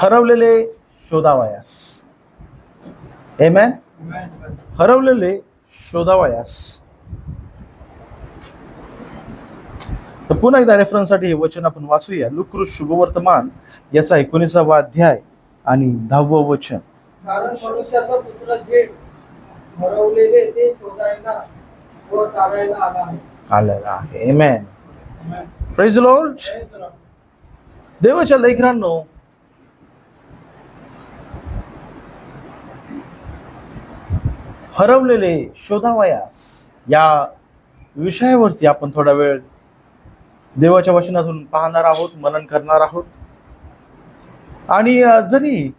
हरवलेले शोधावयास. आमेन. हरवलेले शोधावयास. तर पुन्हा एकदा रेफरन्ससाठी हे वचन आपण वाचूया. लुकृ शुभवर्तमान याचा 19वा अध्याय आणि 10वं वचन. कारण मनुष्याचा पुत्र जे हरवलेले ते शोधायला व तारायला आलेला आहे. आमेन. Praise the Lord. देवाच्या लेकरांनो, हरवलेले शोधावयास या विषयावरती आपण थोडा वेळ देवाच्या वचनातून पाहणार आहोत, मनन करणार आहोत. आणि जरी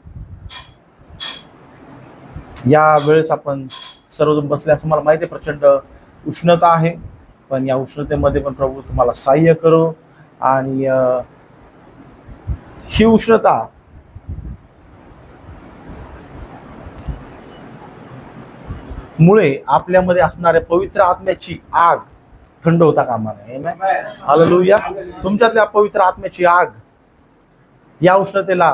या वेळेस आपण सर्वजण बसले असं मला माहिती आहे, प्रचंड उष्णता आहे, पण या उष्णतेमध्ये पण प्रभू तुम्हाला सहाय्य करो. आणि ही उष्णता मुळे आपल्यामध्ये असणाऱ्या पवित्र आत्म्याची आग थंड होता कामा नये. हालेलुया. तुमच्यातल्या पवित्र आत्म्याची आग या उष्णतेला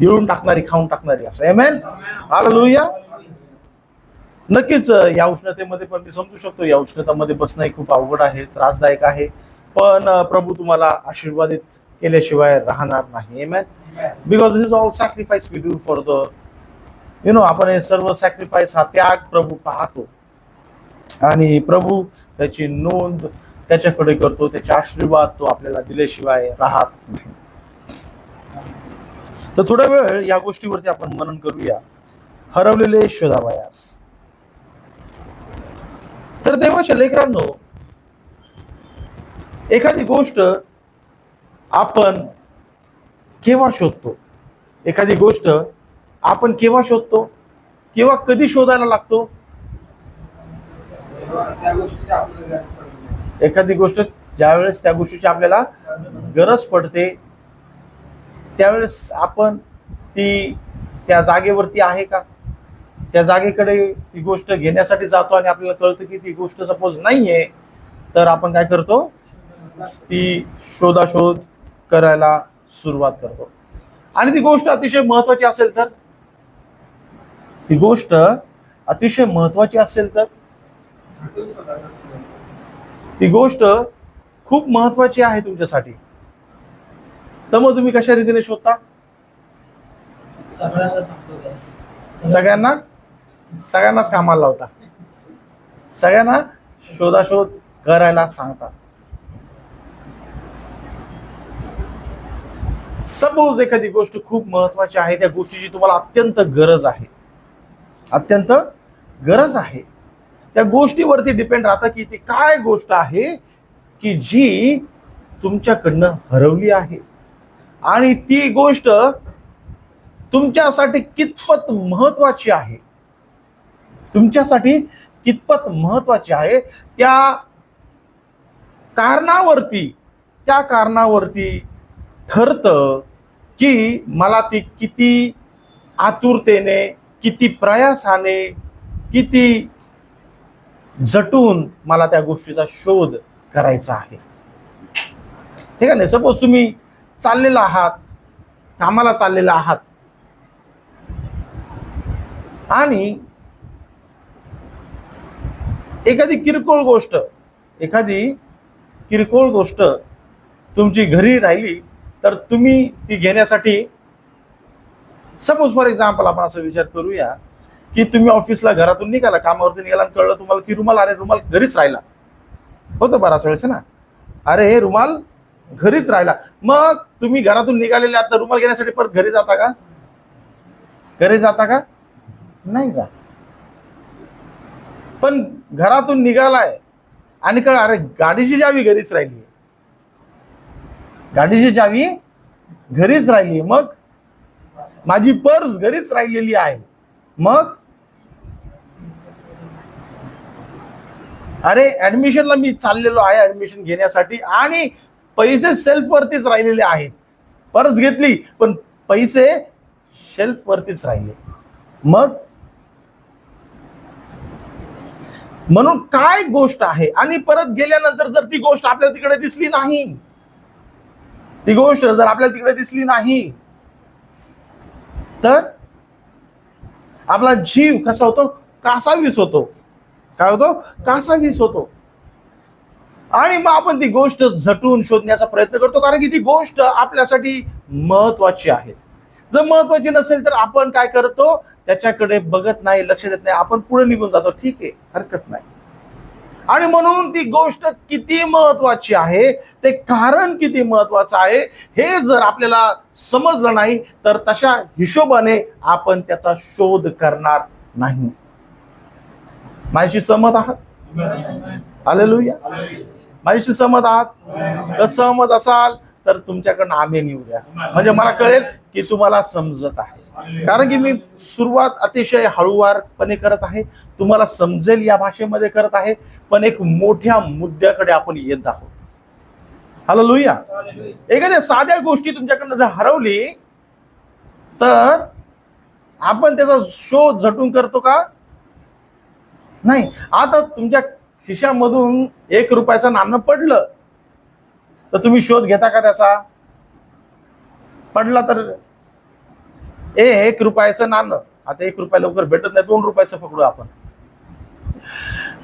गिळून टाकणारी, खाऊन टाकणारी असो. आमेन. हालेलुया. नक्कीच या उष्णतेमध्ये पण मी समजू शकतो, या उष्णतेमध्ये बसणं खूप अवघड आहे, त्रासदायक आहे, पण प्रभू तुम्हाला आशीर्वादित केल्याशिवाय राहणार नाही. Amen. Because this is all sacrifice we do for the आपण हे सर्व सॅक्रिफाइस, हा त्याग प्रभू पाहतो आणि प्रभू त्याची नोंद त्याच्याकडे करतो. त्याचे आशीर्वाद तो आपल्याला दिल्याशिवाय राहत नाही. तर थोडा वेळ या गोष्टीवरती आपण मनन करूया. हरवलेले शोधावयास. तर देवाच्या लेकरांनो, एखादी गोष्ट आपण केव्हा शोधतो? एखादी गोष्ट आपण केव्हा शोधतो? किंवा कधी शोधायला लागतो? एखादी गोष्ट ज्यावेळेस त्या गोष्टीची आपल्याला गरज पडते त्यावेळेस आपण ती त्या जागेवरती आहे का, त्या जागेकडे ती गोष्ट घेण्यासाठी जातो आणि आपल्याला कळतं की ती गोष्ट सपोज नाहीये, तर आपण काय करतो? ती शोधाशोध करायला सुरुवात करतो. आणि ती गोष्ट अतिशय महत्वाची असेल तर, ती गोष्ट अतिशय महत्वाची असेल तर, ती गोष्ट खूप महत्वाची आहे तुमच्यासाठी, तर मग तुम्ही कशा रीतीने शोधता? सगळ्यांनाच कामाला लावता, सगळ्यांना शोधाशोध करायला सांगता. सपोज एखादी गोष्ट खूप महत्वाची आहे, त्या गोष्टीची तुम्हाला अत्यंत गरज आहे, अत्यंत गरज आहे. त्या गोष्टीवरती डिपेंड राहतं की ती काय गोष्ट आहे की जी तुमच्याकडनं हरवली आहे आणि ती गोष्ट तुमच्यासाठी कितपत महत्वाची आहे, तुमच्यासाठी कितपत महत्वाची आहे, त्या कारणावरती ठरतं की मला ती किती आतुरतेने, किती प्रयासाने, किती झटून मला त्या गोष्टीचा शोध करायचा आहे. ठीक आहे ना? सपोज तुम्ही चाललेला आहात, कामाला चाललेला आहात आणि एखादी किरकोळ गोष्ट तुमची घरी राहिली, तर तुम्ही ती घेण्यासाठी, सपोज फॉर एक्झाम्पल आपण असा विचार करूया की तुम्ही ऑफिसला घरातून निघाला, कामावरती निघाला, कळलं तुम्हाला की रुमाल घरीच राहिला. होतं बराच वेळेस ना, अरे हे रुमाल घरीच राहिला. मग तुम्ही घरातून निघालेले आता रुमाल घेण्यासाठी परत घरी जाता का? नाही जात. पण घरातून निघालाय आणि कळ, अरे गाडीची चावी घरीच राहिली, मग माझी पर्स घरीच राहिलेली आहे, मग अरे ऍडमिशनला मी चाललेलो आहे ऍडमिशन घेण्यासाठी आणि पैसे सेल्फ वरतीच राहिलेले आहेत. पर्स घेतली पण पैसे शेल्फ वरतीच राहिले. मग म्हणून काय गोष्ट आहे आणि परत गेल्यानंतर जर ती गोष्ट आपल्याला तिकडे दिसली नाही, तर आपला जीव कसा होतो? कासावीस होतो. काय होतो? कासावीस होतो. आणि मग आपण ती गोष्ट झटून शोधण्याचा प्रयत्न करतो, कारण की ती गोष्ट आपल्यासाठी महत्वाची आहे. जर महत्वाची नसेल तर आपण काय करतो? त्याच्याकडे बघत नाही, लक्ष देत नाही, आपण पुढे निघून जातो. ठीक आहे, हरकत नाही. आणि म्हणून ती गोष्ट किती महत्वाची आहे, ते कारण किती महत्वाचं आहे, हे जर आपल्याला समजलं नाही तर तशा हिशोबाने आपण त्याचा शोध करणार नाही. माझ्याशी सहमत आहात? हालेलुया. माझ्याशी सहमत आहात? तर सहमत असाल तर तुमच्याकडनं आमेन येऊ द्या, म्हणजे मला कळेल की तुम्हाला समजत आहे. कारण की मी सुरुवात अतिशय हळूवारपणे करत आहे, तुम्हाला समजेल या भाषेमध्ये करत आहे, पण एक मोठ्या मुद्द्याकडे आपण येत आहोत. हालेलुया. एखाद्या साध्या गोष्टी तुमच्याकडनं जर हरवली तर आपण त्याचा शोध झटून करतो का? नाही. आता तुमच्या खिशामधून 1 रुपयाचं नाणं पडलं तर तुम्ही शोध घेता का त्याचा? पडला तर 1 रुपयाचं नाणं, आता 1 रुपया लवकर भेटत नाही, 2 रुपयाचं पकडू आपण.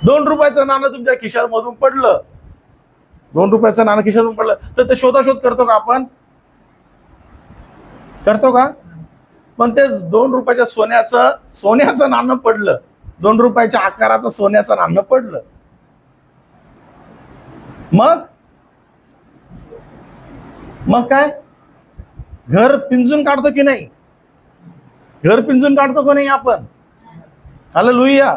2 रुपयाचं नाणं तुमच्या खिशामधून पडलं, 2 रुपयाचं नाणं खिशातून पडलं तर ते शोधाशोध करतो का आपण? करतो का? पण ते 2 रुपयाच्या सोन्याचं नाणं पडलं, 2 रुपयाच्या आकाराचं सोन्याचं नाणं पडलं, मग काय? घर पिंजून काढतो की नाही? घर पिंजून काढतो का नाही आपण? हालेलुया.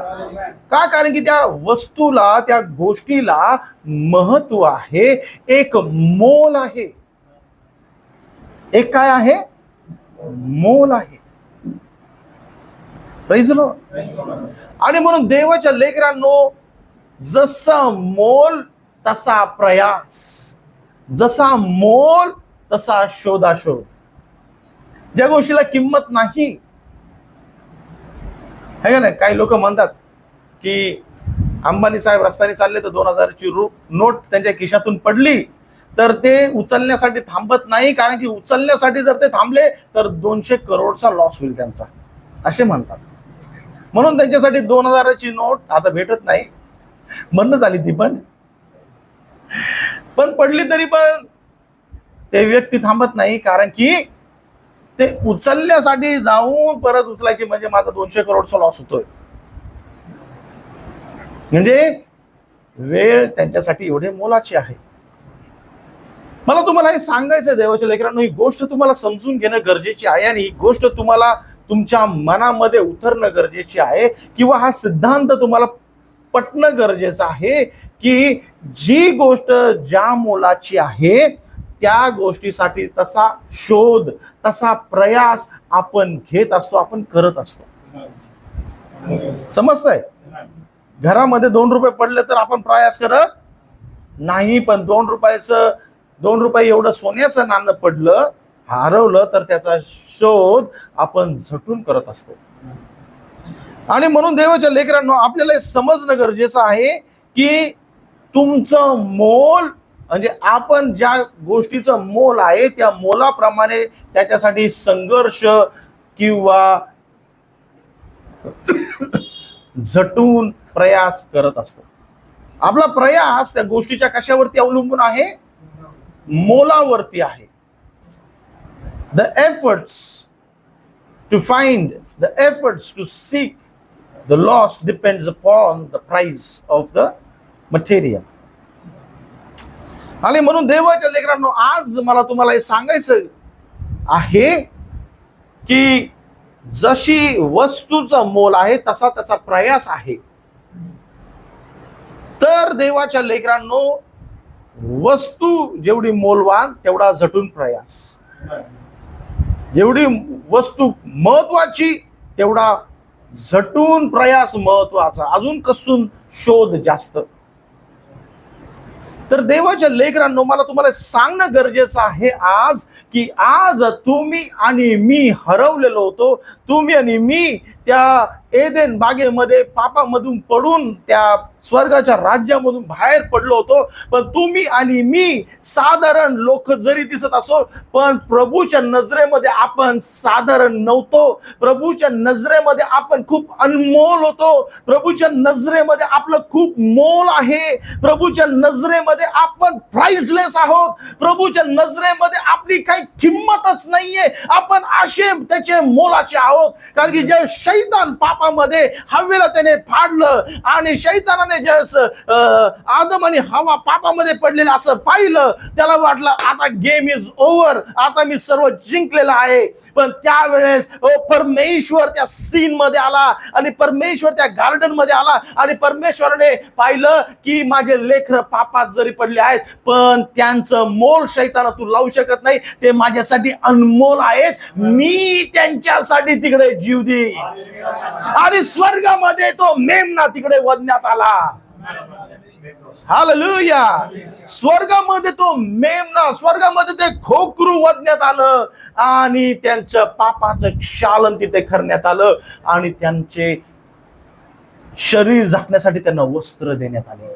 का? कारण की त्या वस्तूला, त्या गोष्टीला महत्व आहे, एक मोल आहे. एक काय आहे? मोल आहे. Praise the Lord. आणि म्हणून देवाच्या लेकरांनो, जसा मोल तसा प्रयास, जसा मोल तसा शोधाशोध. ज्या गोष्टीला किंमत नाही, है का नाही? काही लोक म्हणतात की अंबानी साहेब रस्त्याने चालले तर 2000ची नोट त्यांच्या खिशातून पडली तर ते उचलण्यासाठी थांबत नाही, कारण की उचलण्यासाठी जर ते थांबले तर 200 करोडचा लॉस होईल त्यांचा, असे म्हणतात. म्हणून त्यांच्यासाठी 2000ची नोट आता भेटत नाही, बंद झाली ती. पण पडली तरी पण ते व्यक्ती थांबत नाही, कारण की ते उचलण्यासाठी जाऊन परत उचलायची म्हणजे माझा 200 करोडचा लॉस होतोय. म्हणजे वेळ त्यांच्यासाठी एवढे मोलाची आहे. मला तुम्हाला हे सांगायचं देवाच्या लेकरांनो, ही गोष्ट तुम्हाला समजून घेणं गरजेची आहे, आणि ही गोष्ट तुम्हाला तुमच्या मनामध्ये उतरणं गरजेची आहे, किंवा हा सिद्धांत तुम्हाला पटणं गरजेचं आहे की जी गोष्ट ज्या मोलाची आहे त्या गोष्टीसाठी तसा शोध, तसा प्रयास आपण घेत असतो, आपण करत असतो. समजतंय? घरामध्ये 2 रुपये पडले तर आपण प्रयास करत नाही, पण 2 रुपये एवढं सोन्याचं नाणं पडलं, हरवलं तर त्याचा शोध आपण झटून करत असतो. आणि म्हणून देवाच्या लेकरांनो, आपल्याला हे समजणं गरजेचं आहे की तुमचं मोल, म्हणजे आपण ज्या गोष्टीचं मोल आहे त्या मोलाप्रमाणे त्याच्यासाठी संघर्ष किंवा झटून प्रयास करत असतो. आपला प्रयास त्या गोष्टीच्या कशावरती अवलंबून आहे? मोलावरती आहे. The efforts to find, the efforts to seek the lost depends upon the price of the material. आणि म्हणून देवाच्या लेकरांनो, आज मला तुम्हाला हे सांगायचं आहे की जशी वस्तूचं मोल आहे तसा त्याचा प्रयास आहे. तर देवाच्या लेकरांनो, वस्तू जेवढी मोलवान तेवढा झटून प्रयास, जेवढी वस्तू महत्वाची तेवढा झटून प्रयास महत्वाचा, अजून कसून शोध जास्त. तर देवाच्या लेकरांनो, मला तुम्हाला सांगणं गरजेचं आहे आज की आज तुम्ही आणि मी हरवलेलो होतो. तुम्ही आणि मी त्या एदेन बागेमध्ये पापामधून पडून त्या स्वर्गाच्या राज्यामधून बाहेर पडलो होतो. पण तुम्ही आणि मी साधारण लोक जरी दिसत असो, पण प्रभूच्या नजरेमध्ये आपण साधारण नव्हतो. प्रभूच्या नजरेमध्ये आपण खूप अनमोल होतो. प्रभूच्या नजरेमध्ये आपलं खूप मोल आहे. प्रभूच्या नजरेमध्ये आपण प्राइसलेस आहोत. प्रभूच्या नजरेमध्ये आपली काही किंमतच नाहीये. आपण असे त्याचे मोलाचे आहोत. कारण की जे शैतान पापामध्ये हवेला त्याने फाडलं आणि शैतानाने आदम आणि हवा पापामध्ये पडलेलं असं पाहिलं, त्याला वाटलं आता गेम इज ओव्हर, आता मी सर्व जिंकलेलं आहे. पण त्यावेळेस परमेश्वर त्या सीन मध्ये आला आणि परमेश्वर त्या गार्डन मध्ये आला आणि परमेश्वराने पाहिलं की माझे लेकरं पापात जरी पडले आहेत, पण त्यांचं मोल शैताना तू लावू शकत नाही. ते माझ्यासाठी अनमोल आहेत. मी त्यांच्यासाठी तिकडे जीव देईन. आणि स्वर्गामध्ये तो मेमना तिकडे वधण्यात आला. हालेलुया. स्वर्गामध्ये तो मेमना, स्वर्गामध्ये ते खोकरू वधण्यात आलं आणि त्यांचं पापाचं क्षालन तिथे करण्यात आलं आणि त्यांचे शरीर झाकण्यासाठी त्यांना वस्त्र देण्यात आले.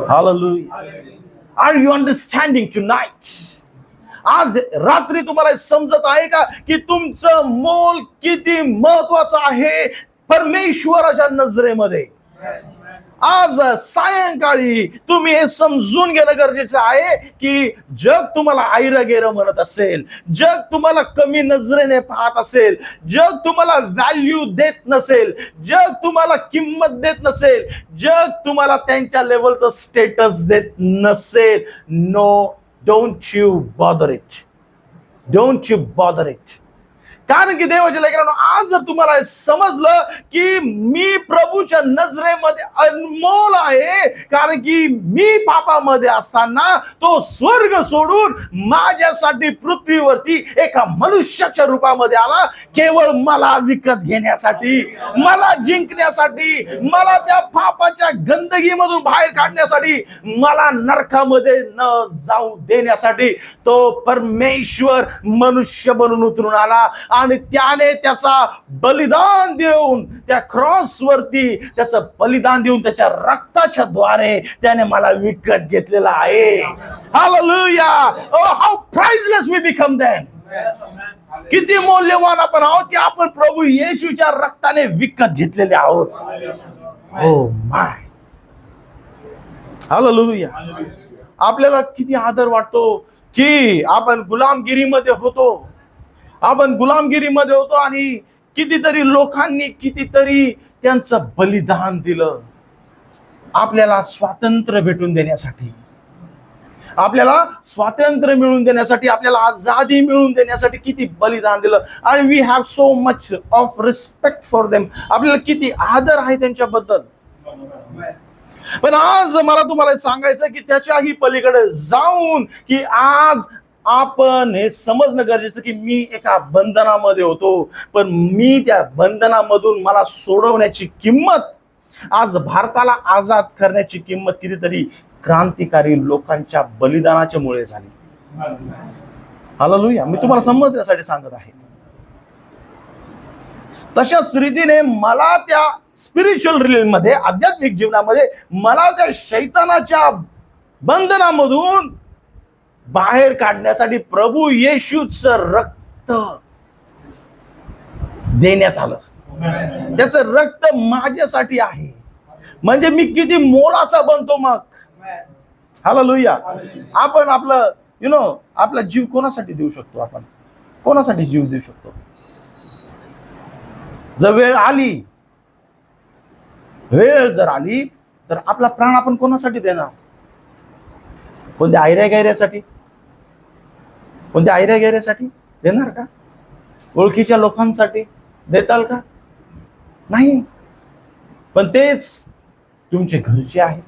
Hallelujah. Are you understanding tonight? आज रात्री तुम्हाला समजत आहे का की तुमचं मोल किती महत्वाचं आहे परमेश्वराच्या नजरेमध्ये? आज सायंकाळी तुम्ही हे समजून घेणं गरजेचं आहे की जग तुम्हाला आयरगेरं म्हणत असेल, जग तुम्हाला कमी नजरेने पाहत असेल, जग तुम्हाला व्हॅल्यू देत नसेल, जग तुम्हाला किंमत देत नसेल, जग तुम्हाला त्यांच्या लेवलचं स्टेटस देत नसेल. No, don't you bother it. Don't you bother it. कारण की देवाच्या लेकरांनो, आज जर तुम्हाला समजलं की मी प्रभूच्या नजरेमध्ये अनमोल आहे, कारण की मी पापामध्ये असताना तो स्वर्ग सोडून माझ्यासाठी पृथ्वीवरती एका मनुष्याच्या रूपामध्ये आला, केवळ मला विकत घेण्यासाठी, मला जिंकण्यासाठी, मला त्या पापाच्या गंदगीमधून बाहेर काढण्यासाठी, मला नरकामध्ये न जाऊ देण्यासाठी तो परमेश्वर मनुष्य बनून उतरून आला आणि त्याने त्याचा बलिदान देऊन, त्या क्रॉसवरती त्याचं बलिदान देऊन, त्याच्या रक्ताच्या द्वारे त्याने मला विकत घेतलेला आहे. Hallelujah. How priceless we become then. किती मौल्यवान आपण आहोत की आपण प्रभू येशूच्या रक्ताने विकत घेतलेले आहोत. Oh my. हालेलुया. आपल्याला किती आदर वाटतो की आपण गुलामगिरीमध्ये होतो. आपण गुलामगिरीमध्ये होतो आणि कितीतरी लोकांनी कितीतरी त्यांचं बलिदान दिलं आपल्याला स्वातंत्र्य भेटून देण्यासाठी, आपल्याला स्वातंत्र्य मिळवून देण्यासाठी, आपल्याला आजादी मिळवून देण्यासाठी किती बलिदान दिलं. आणि we have so much of respect for them. आपल्याला किती आदर आहे त्यांच्याबद्दल. पण आज मला तुम्हाला सांगायचं की त्याच्याही पलीकडे जाऊन की आज आपण हे समजणं गरजेचं की मी एका बंधनामध्ये होतो, पण मी त्या बंधनामधून मला सोडवण्याची किंमत, आज भारताला आजाद करण्याची किंमत कितीतरी क्रांतिकारी लोकांच्या बलिदानाच्या मुळे झाली. हालेलुया. मी तुम्हाला समजण्यासाठी सांगत आहे. तशाच रीतीने मला त्या स्पिरिच्युअल रिलेशनमध्ये, आध्यात्मिक जीवनामध्ये मला त्या शैतानाच्या बंधनामधून बाहेर काढण्यासाठी प्रभू येशूचं रक्त देण्यात आलं. त्याचं रक्त माझ्यासाठी आहे. म्हणजे मी किती मोलाचा बनतो मग. हालेलुया. आपण आपलं आपला जीव कोणासाठी देऊ शकतो? आपण कोणासाठी जीव देऊ शकतो? जर वेळ जर आली तर आपला प्राण आपण कोणासाठी देणार? कोणत्या आयऱ्या गैऱ्यासाठी? कोणत्या आयऱ्या गैऱ्यासाठी देणार का? ओळखीच्या लोकांसाठी देताल का? नाही. पण तेच तुमचे घरचे आहेत,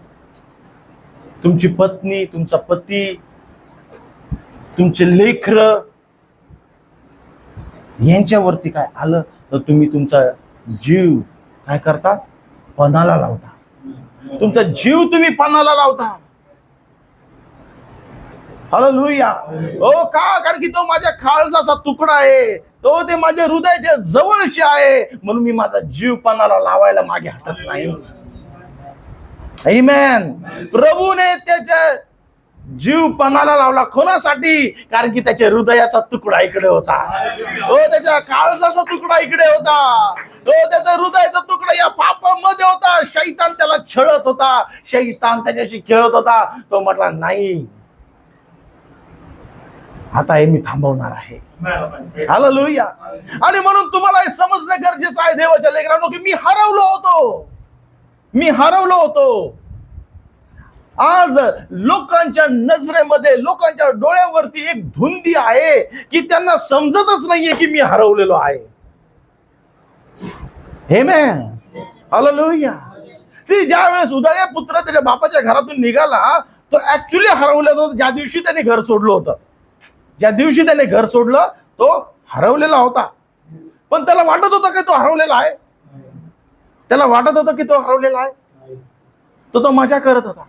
तुमची पत्नी, तुमचा पती, तुमचे लेकरं, यांच्यावरती काय आलं तर तुम्ही तुमचा जीव काय करता? पणाला लावता. तुमचा जीव तुम्ही पणाला लावता. हालेलुया. ओ का? कारण की तो माझ्या काळजाचा तुकडा आहे, तो ते माझ्या हृदयाच्या जवळचे आहे, म्हणून मी माझा जीव पणाला लावायला मागे हटत नाही. आमेन. प्रभूने त्याच्या जीव पणाला लावला कोणासाठी? कारण की त्याच्या हृदयाचा तुकडा इकडे होता, तो त्याच्या काळजाचा तुकडा इकडे होता, तो त्याचा हृदयाचा तुकडा या पापामध्ये होता. शैतान त्याला छळत होता, शैतान त्याच्याशी खेळत होता. तो म्हटला नाही, आता हे मी थांबवणार आहे. हालेलुया. आणि म्हणून तुम्हाला हे समजणं गरजेचं आहे देवाच्या लेकरांनो, की मी हरवलो होतो. आज लोकांच्या नजरेमध्ये, लोकांच्या डोळ्यावरती एक धुंदी आहे की त्यांना समजतच नाहीये की मी हरवलेलो आहे. आमेन. हालेलुया. ज्या वेळेस उदळ्या पुत्र त्याच्या बापाच्या घरातून निघाला, तो ऍक्च्युली हरवलेला होता. ज्या दिवशी त्याने घर सोडलं होतं, ज्या दिवशी त्याने घर सोडलं, तो हरवलेला होता. पण त्याला वाटत होतं की तो हरवलेला आहे. त्याला वाटत होतं की तो हरवलेला आहे. तो मजा करत होता.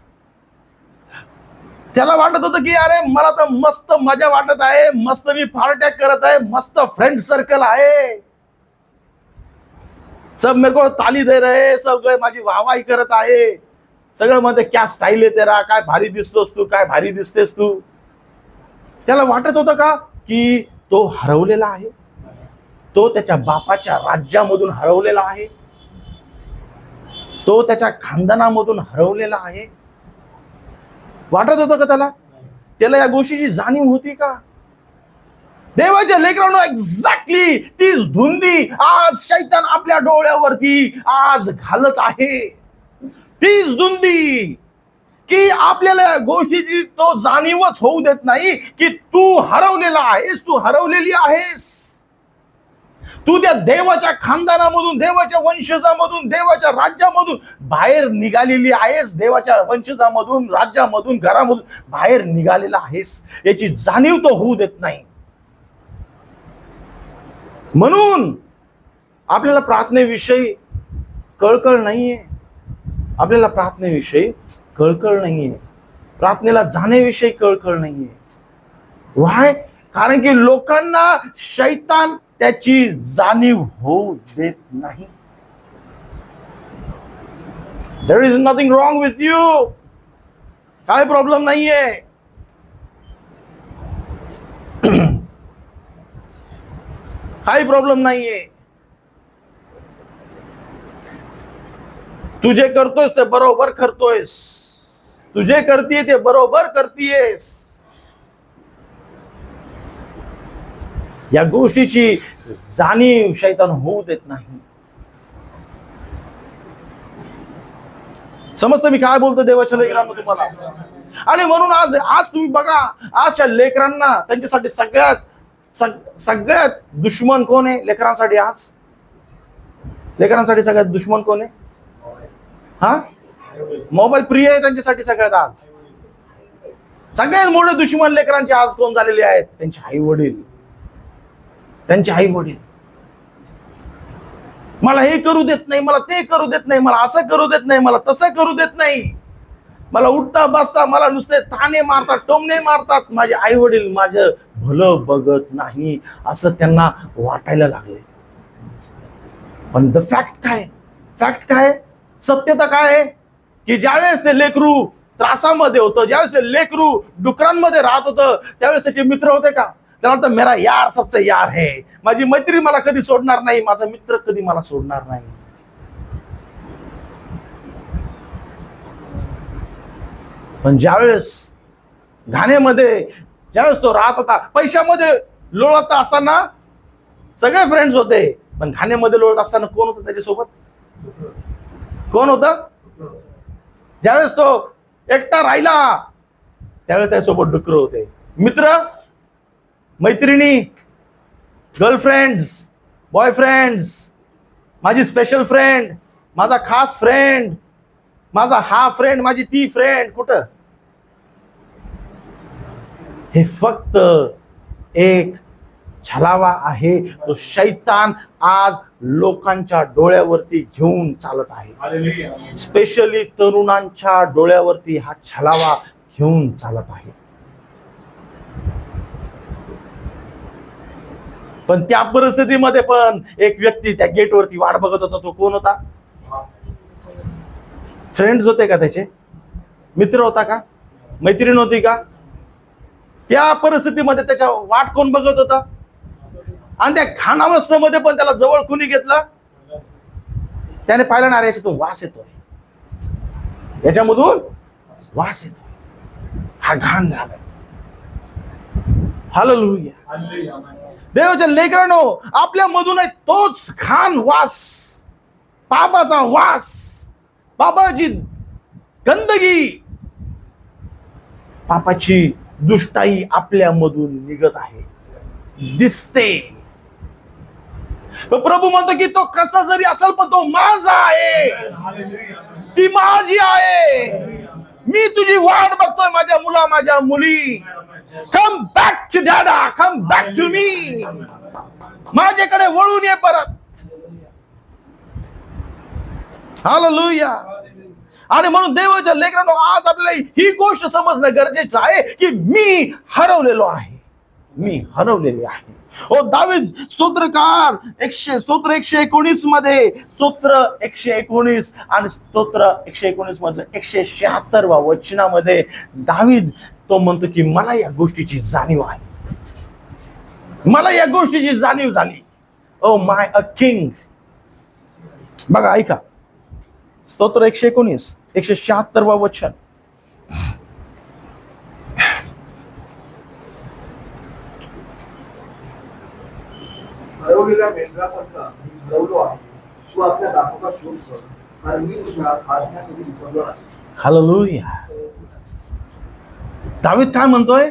त्याला वाटत होतं की अरे मला तर मस्त मजा वाटत आहे, मस्त मी पार्ट्या करत आहे, मस्त फ्रेंड सर्कल आहे, सब मेरे को ताली दे रहे, सगळे माझी वाहवाही करत आहे, सगळं मध्ये क्या स्टाईल आहे तेरा, काय भारी दिसतोस तू, काय भारी दिसतेस तू. त्याला वाटत होतं का की तो हरवलेला आहे, तो त्याच्या बापाच्या राज्यामधून हरवलेला आहे, तो त्याच्या खानदानामधून हरवलेला आहे. वाटत होतं का त्याला या गोष्टीची जाणीव होती का? देवाच्या लेकरांनो, एक्झॅक्टली तीच धुंदी आज शैतान आपल्या डोळ्यावरती आज घालत आहे. तीच धुंदी की आपल्याला या गोष्टीची तो जाणीवच होऊ देत नाही की तू हरवलेला आहेस, तू हरवलेली आहेस. तू त्या देवाच्या खानदानामधून, देवाच्या वंशजामधून, देवाच्या राज्यामधून बाहेर निघालेली आहेस. देवाच्या वंशजामधून, राज्यामधून, घरामधून बाहेर निघालेला आहेस, याची जाणीव तो होऊ देत नाही. म्हणून आपल्याला प्रार्थनेविषयी कळकळ नाहीये. आपल्याला प्रार्थनेविषयी कळकळ नाहीये. प्रार्थनेला जाण्याविषयी कळकळ नाहीये. व्हाय? कारण की लोकांना शैतान त्याची जाणीव होऊ देत नाही. There is nothing wrong with you. काय प्रॉब्लेम नाहीये. काही प्रॉब्लेम नाहीये. तू जे करतोयस ते बरोबर करतोयस. तू जे करतीये ते बरोबर करतीयेस. या गोष्टीची जाणीव शैतान होऊ देत नाही. समजतं मी काय बोलतो देवाच्या लेकरांना तुम्हाला? आणि म्हणून आज तुम्ही बघा, आजच्या लेकरांना त्यांच्यासाठी सगळ्यात दुश्मन कोण आहे लेकरांसाठी? आज लेकरांसाठी सगळ्यात दुश्मन कोण आहे? हा, मोबाईल प्रिय आहे त्यांच्यासाठी सगळ्यात. आज सगळ्यात मोठे दुश्मन लेकरांचे आज कोण झालेले आहेत? त्यांचे आई वडील. त्यांचे आई वडील मला हे करू देत नाही, मला ते करू देत नाही, मला असं करू देत नाही, मला तसं करू देत नाही, मला उठता बसता मला नुसते ताणे मारतात, टोमणे मारतात. माझे आई वडील माझं भलं बघत नाही असं त्यांना वाटायला लागले. पण द फॅक्ट काय, सत्यता काय आहे की ज्यावेळेस ते लेकरू त्रासामध्ये होतं, ज्यावेळेस ते लेकरू डुकरांमध्ये राहत होतं, त्यावेळेस त्याचे मित्र होते का? त्याला तर मेरा यार सबसे यार है, माझी मैत्री मला कधी सोडणार नाही, माझा मित्र कधी मला सोडणार नाही. पण ज्यावेळेस घाण्यामध्ये ज्यावेळेस तो राहत होता, पैशामध्ये लोळत असताना सगळे फ्रेंड्स होते, पण घाण्यामध्ये लोळत असताना कोण होतं त्याच्यासोबत? कोण होतं? ज्यावेळेस तो एकटा राहिला त्यावेळेस त्याच्यासोबत डुकर होते. मित्र, मैत्रिणी, गर्लफ्रेंड्स, बॉयफ्रेंड्स, माझी स्पेशल फ्रेंड, माझा खास फ्रेंड, माझा हा फ्रेंड, माझी ती फ्रेंड. कुठं? हे फक्त एक छलावा आहे. तो शैतान आज लोकांच्या डोळ्यावरती घेऊन चालत आहे. स्पेशली तरुणांच्या डोळ्यावरती हा छलावा घेऊन चालत आहे. पण त्या परिस्थितीमध्ये पण एक व्यक्ती त्या गेटवरती वाट बघत होता. तो कोण होता? फ्रेंड्स होते का त्याचे? मित्र होता का? मैत्रीण होती का? त्या परिस्थितीमध्ये त्याच्या वाट कोण बघत होता? आणि त्या खानावस्थेमध्ये पण त्याला जवळ कुणी घेतलं? त्याने पाहिलं ना, अरे याच्यातून वास येतोय, याच्यामधून वास येतोय, हा घाण झाला. हालेलुया. देवाच्या लेकरांनो, आपल्या मधून आहे तोच घाण वास, पापाचा वास, पापाची गंदगी, पापाची दुष्टाई आपल्या मधून निघत आहे, दिसते. प्रभू म्हणतो की तो कसा जरी असेल पण तो माझा आहे, ती माझी आहे. मी तुझी वाट बघतोय माझ्या मुला, माझ्या मुली. Come back to dada, come back to me. माझ्याकडे वळून ये परत. हालेलुया. आणि म्हणून देवाच्या लेकरांनो, आज आपल्याला ही गोष्ट समजणं गरजेचं आहे की मी हरवलेलो आहे, मी हरवलेले आहे. ओ दावीद स्तोत्रकार स्तोत्र 119 मध्ये, स्तोत्र 119 आणि स्तोत्र 119 मधलं 176 वचनामध्ये दावीद तो म्हणतो की मला या गोष्टीची जाणीव आहे, मला या गोष्टीची जाणीव झाली. Oh my a king. बघा, ऐका, स्तोत्र 119 176 वचन. हरवलेल्या मेंढरासारखा मी हरवलो आहे. तू आपल्या दाखवता शोध कर, कारण मी तुझ्या आज्ञा कधी विसरलो नाही. हालेलुया. दावीद काय म्हणतोय?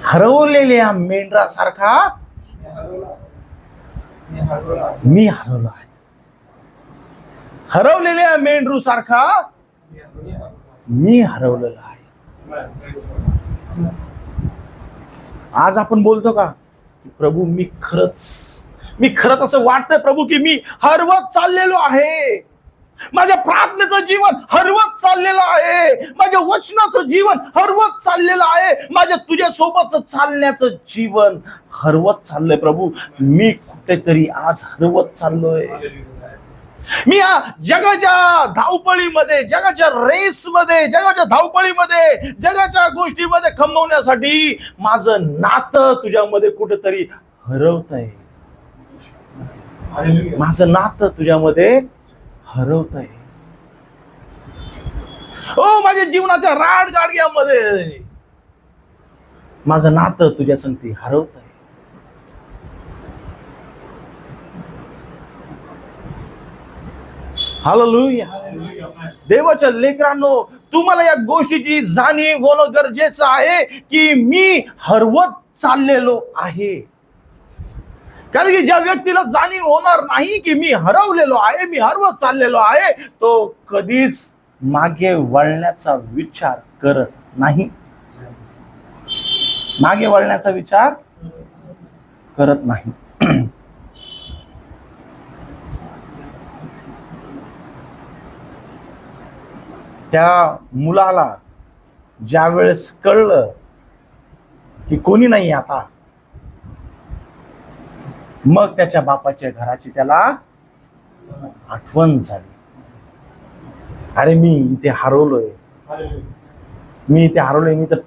हरवलेल्या मेंढरासारखा मी हरवलो आहे. हरवलेल्या मेंढरू सारखा मी हरवलेला आहे. आज आपण बोलतो का की प्रभू मी खरंच असं वाटतंय प्रभू की मी हरवत चाललेलो आहे, माझ्या प्रार्थनेचं जीवन हरवत चाललेलं आहे, माझ्या वचनाचं जीवन हरवत चाललेलं आहे, माझ्या तुझ्या सोबतचं चालण्याचं जीवन हरवत चाललंय. प्रभू मी कुठेतरी आज हरवत चाललोय. मी या जगाच्या धावपळीमध्ये, जगाच्या रेसमध्ये, जगाच्या धावपळीमध्ये, जगाच्या गोष्टीमध्ये खंबवण्यासाठी माझं नातं तुझ्यामध्ये कुठेतरी हरवतंय. माझं नातं तुझ्यामध्ये हरवतंय. ओ माझ्या जीवनाच्या राडगाडग्यामध्ये माझं नातं तुझ्या संगती हरवतंय. हालेलुया. देवाच्या लेकरांनो, तुम्हाला या गोष्टीची जाणीव होणं गरजेचं आहे की मी हरवत चाललेलो आहे. कारण की ज्या व्यक्तीला जाणीव होणार नाही की मी हरवलेलो आहे, मी हरवत चाललेलो आहे, तो कधीच मागे वळण्याचा विचार करत नाही, मागे वळण्याचा विचार करत नाही. त्या मुलाला ज्या वेळेस कळलं की कोणी नाही आता, मग त्याच्या बापाच्या घराची त्याला आठवण झाली. अरे मी इथे हरवलोय, मी इथे हरवलोय, मी तर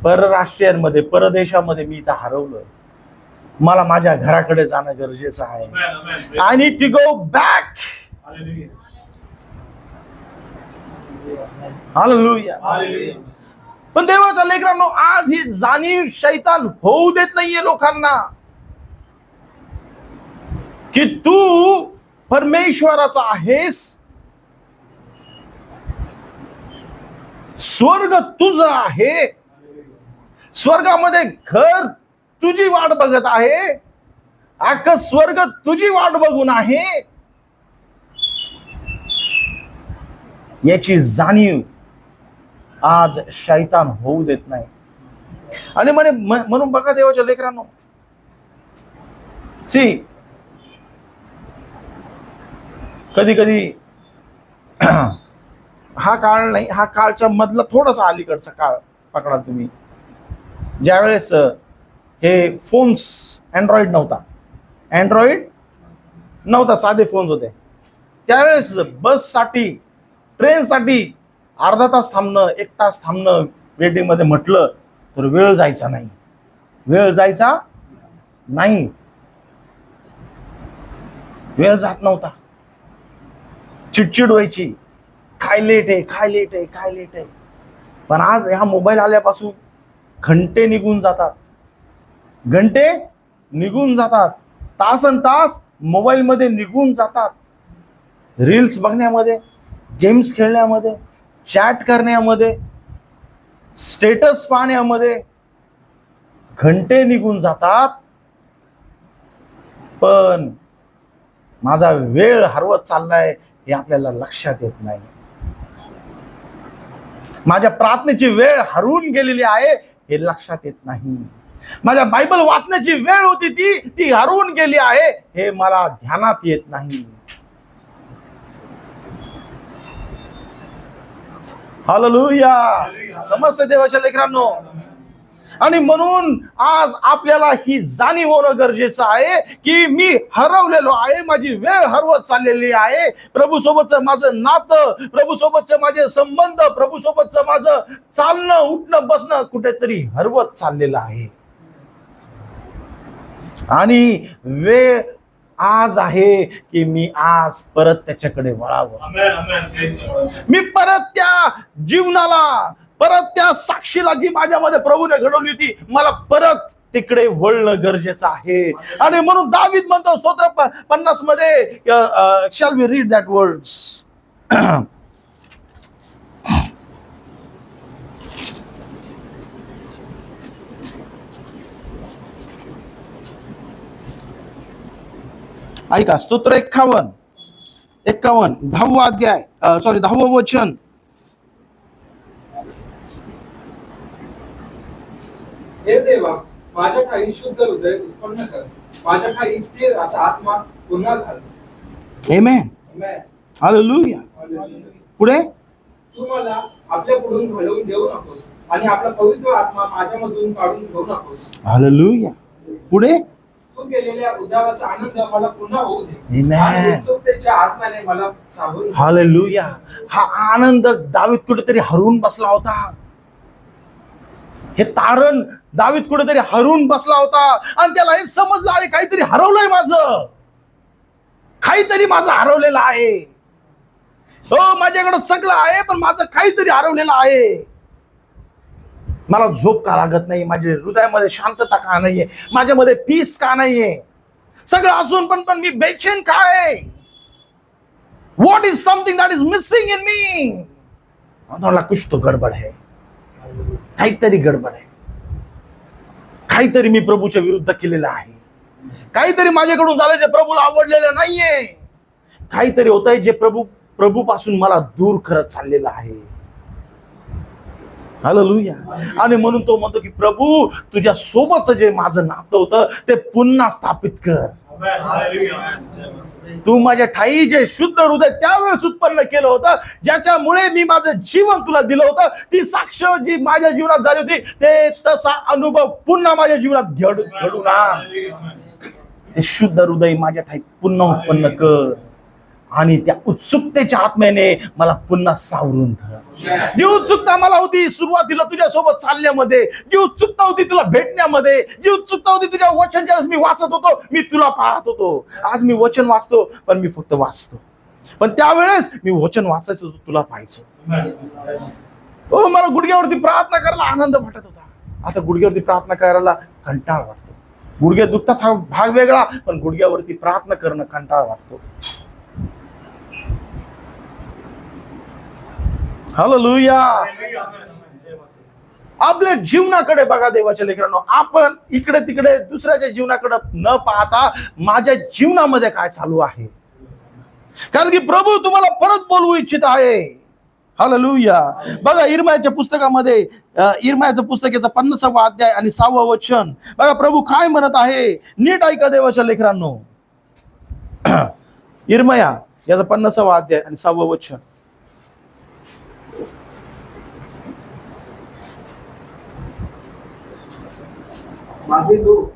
परराष्ट्रीयांमध्ये, परदेशामध्ये मी इथे हरवलोय. मला माझ्या घराकडे जाणं गरजेचं आहे. I need to go back. Hallelujah. पण देवाच्या लेकरांनो, आज ही जाणीव शैतान होऊ देत नाहीये लोकांना की तू परमेश्वराचा आहेस, स्वर्ग तुझं आहे, स्वर्गामध्ये घर तुझी वाट बघत आहे, अख्खं स्वर्ग तुझी वाट बघून आहे. याची जाणीव आज शैतान होऊ देत नाही. आणि म्हणून बघा देवाच्या लेकरांनो, कधी कधी हा काळ नाही, हा काळच्या मधला थोडासा अलीकडचा काळ पकडा तुम्ही, ज्यावेळेस हे फोन्स अँड्रॉइड नव्हता, साधे फोन्स होते, त्यावेळेस बससाठी, ट्रेनसाठी अर्धा तास थांबणं, 1 तास थांबणं वेटिंग मध्ये म्हटलं तर वेळ जायचा नाही, वेळ जायचा नाही, वेळ जात नव्हता. चिडचिड व्हायची, काय लेट आहे, काय लेट आहे, काय लेट आहे. पण आज ह्या मोबाईल आल्यापासून घंटे निघून जातात, घंटे निघून जातात, तासन तास मोबाईल मध्ये निघून जातात. रील्स बघण्यामध्ये, गेम्स खेळण्यामध्ये, चॅट करण्यामध्ये, स्टेटस पाहण्यामध्ये घंटे निघून जातात. पण माझा वेळ हरवत चाललाय हे आपल्याला लक्षात येत नाही. माझ्या प्रार्थनेची वेळ हरवून गेलेली आहे हे लक्षात येत नाही. माझ्या बायबल वाचण्याची वेळ होती ती हरवून गेली आहे हे मला ध्यानात येत नाही. हालेलुया. समजते देवाच्या लेकरांनो. आणि म्हणून आज आपल्याला ही जाणीव होणं गरजेचं आहे की मी हरवलेलो आहे, माझी वेळ हरवत चाललेली आहे. प्रभू सोबतचं माझं नातं, प्रभू सोबतचं माझे संबंध, प्रभू सोबतचं माझं चालणं, उठणं, बसणं कुठेतरी हरवत चाललेलं आहे. आणि वेळ आज आहे की मी आज परत त्याच्याकडे वळावं. मी परत त्या जीवनाला, परत त्या साक्षीला जी माझ्यामध्ये प्रभूने घडवली होती, मला परत तिकडे वळणं गरजेचं आहे. आणि म्हणून दावीद म्हणतो स्तोत्र 50 मध्ये, shall we read that words. ऐका, स्तोत्र 51 10वा अध्याय, 10वं वचन. हे देवा, माझ्या ठाई शुद्ध हृदय उत्पन्न कर, माझ्या ठाई स्थिर असा आत्मा पुन्हा घाल. आमेन. आमेन. हालेलुया. पुढे, तू मला आपल्या पुढून घालवून देऊ नकोस आणि आपला पवित्र आत्मा माझ्यामधून काढून घेऊ नकोस. हालेलुया. पुढे, तू केलेल्या उद्धाराचा आनंद मला पुन्हा होऊ दे. आमेन. आणि उत्सुकतेच्या आत्म्याने मला सावरून. हालेलुया. हा आनंद दावीद कुठेतरी हरवून बसला होता. हे तारण दावीद कुठेतरी हरवून बसला होता आणि त्याला हे समजलं, अरे काहीतरी हरवलंय माझं, काहीतरी माझं हरवलेलं आहे. हो, माझ्याकडे सगळं आहे पण माझं काहीतरी हरवलेलं आहे. मला झोप का लागत नाही, माझ्या हृदयामध्ये शांतता का नाहीये, माझ्यामध्ये पीस का नाहीये, सगळं असून पण मी बेचैन का आहे. What is something that is missing in me. मला कुछ तो गडबड है, काहीतरी गडबड आहे, काहीतरी मी प्रभूच्या विरुद्ध केलेलं आहे, काहीतरी माझ्याकडून झालं जे प्रभूला आवडलेलं नाहीये, काहीतरी होतंय जे प्रभूपासून मला दूर करत चाललेलं आहे. हालेलुया. आणि म्हणून तो म्हणतो की प्रभू, तुझ्या सोबतचं जे माझं नातं होतं ते पुन्हा स्थापित कर. तू माझ्या ठाई जे शुद्ध हृदय त्यावेळेस उत्पन्न केलं होतं, ज्याच्यामुळे मी माझं जीवन तुला दिलं होतं, ती साक्ष जी माझ्या जीवनात झाली होती, ते तसा अनुभव पुन्हा माझ्या जीवनात घडून आण. ते शुद्ध हृदय माझ्या ठाई पुन्हा उत्पन्न कर आणि त्या उत्सुकतेच्या आत्म्याने मला पुन्हा सावरून धर. जी उत्सुकता मला होती सुरुवातीला तुझ्या सोबत चालण्यामध्ये, जी उत्सुकता होती तुला भेटण्यामध्ये, जी उत्सुकता होती तुझ्या वचन ज्यावेळेस मी वाचत होतो, मी तुला पाहत होतो. आज मी वचन वाचतो पण मी फक्त वाचतो, पण त्यावेळेस मी वचन वाचायचं होतं, तुला पाहायचो. हो, मला गुडघ्यावरती प्रार्थना करायला आनंद वाटत होता, आता गुडघ्यावरती प्रार्थना करायला कंटाळ वाटतो. गुडघे दुखतात हा भाग वेगळा, पण गुडघ्यावरती प्रार्थना करणं कंटाळ वाटतो. हालेलुया. आपल्या जीवनाकडे बघा देवाच्या लेकरांनो. आपण इकडे तिकडे दुसऱ्याच्या जीवनाकडे न पाहता माझ्या जीवनामध्ये काय चालू आहे, कारण की प्रभू तुम्हाला परत बोलवू इच्छित आहे. हालेलुया. बघा इर्मायाच्या पुस्तकामध्ये, इर्मायाचं पुस्तकाचा 50वा अध्याय आणि 6वं वचन बघा, प्रभू काय म्हणत आहे, नीट ऐका देवाच्या लेकरांनो. इर्माया याचा 50वा अध्याय आणि 6वं वचन. माझे लोक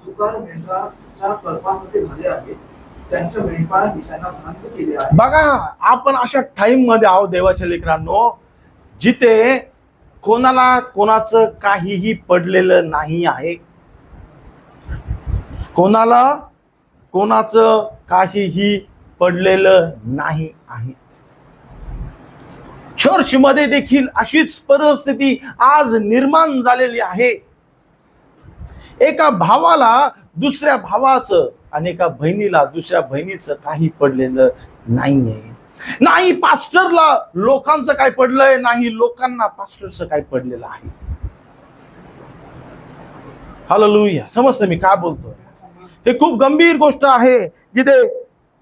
सुकार मेंढराच्या कळपासाठी झाले आहेत, त्यांच्या मेंढपाळांनी त्यांना भ्रांत केले आहे. बघा, आपण अशा टाइम मध्ये आहोत देवाच्या लेकरांनो, जिथे कोणाला कोणाचं काहीही पडलेलं नाही आहे. कोणाला कोणाचं काहीही पडलेलं नाही आहे. चर्चमध्ये देखील अशीच परिस्थिती आज निर्माण झालेली आहे. एका भावाला दुसऱ्या भावाचं आणि एका बहिणीला दुसऱ्या बहिणीचं काही पडलेलं नाहीये. नाही पास्टरला लोकांचं काय पडलंय, नाही लोकांना पास्टरचं काय पडलेलं आहे. हालेलुया. समजतं मी काय बोलतोय? हे खूप गंभीर गोष्ट आहे, जिथे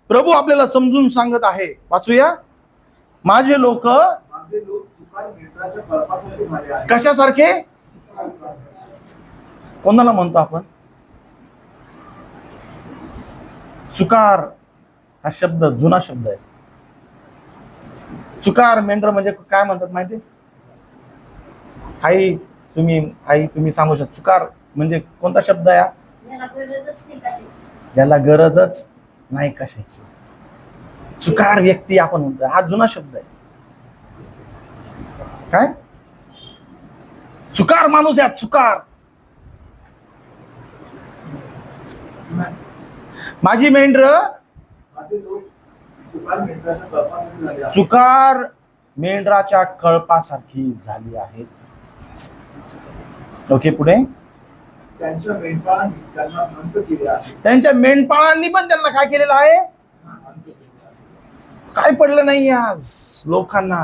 प्रभू आपल्याला समजून सांगत आहे. वाचूया. माझे लोक चुकार मेंढराच्या कळपासारखे झाले आहेत. कशासारखे? कोणाला म्हणतो आपण? चुकार हा शब्द जुना शब्द आहे. चुकार मेंढर म्हणजे काय म्हणतात माहिती? आई तुम्ही सांगू शकता चुकार म्हणजे कोणता शब्द आहे? ज्याला गरजच नाही कशाची. चुकार व्यक्ती आपण म्हणतो, हा जुना शब्द आहे. काय? चुकार माणूस आहे, चुकार. माझी मेंढर चुकार मेंढराच्या कळपासारखी झाली आहेत. ओके, पुढे. त्यांच्या मेंढपाळांनी त्यांना भ्रांत केले आहे. त्यांच्या मेंढपाळांनी पण त्यांना काय केलेलं आहे? काय पडलं नाही आज लोकांना.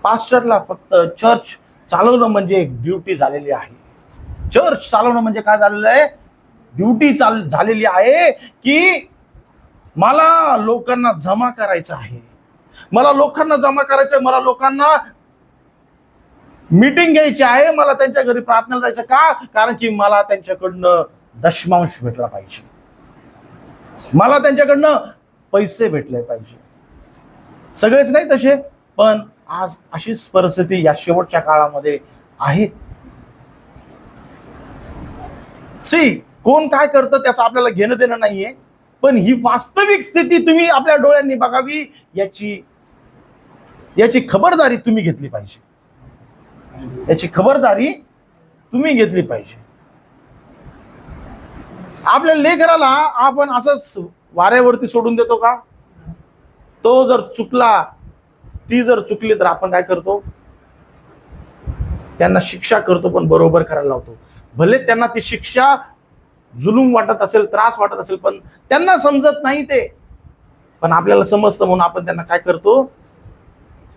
पास्टरला फक्त चर्च चालवणं म्हणजे एक ड्युटी झालेली आहे. चर्च चालवणं म्हणजे काय झालेलं आहे? ड्युटी झालेली आहे की मला लोकांना जमा करायचं आहे, मला लोकांना जमा करायचं, मला लोकांना मीटिंग घ्यायची आहे, मला त्यांच्या घरी प्रार्थना जायचं. का? कारण की मला त्यांच्याकडनं दशमांश भेटला पाहिजे, मला त्यांच्याकडनं पैसे भेटले पाहिजे. सगळेच नाही तसे, पण आज अशीच परिस्थिती या शेवटच्या काळामध्ये आहे. कोण काय करतं त्याचं आपल्याला घेणं देणं नाहीये, पण ही वास्तविक स्थिती तुम्ही आपल्या डोळ्यांनी बघावी, याची खबरदारी तुम्ही घेतली पाहिजे. याची खबरदारी तुम्ही घेतली पाहिजे. आपल्या लेकराला आपण असंच वाऱ्यावरती सोडून देतो का? तो जर चुकला, ती जर चुकली तर आपण काय करतो? त्यांना शिक्षा करतो, पण बरोबर करायला लावतो. भले त्यांना ती शिक्षा जुलूम वाटत असेल, त्रास वाटत असेल, पण त्यांना समजत नाही ते, पण आपल्याला समजतं म्हणून आपण त्यांना काय करतो?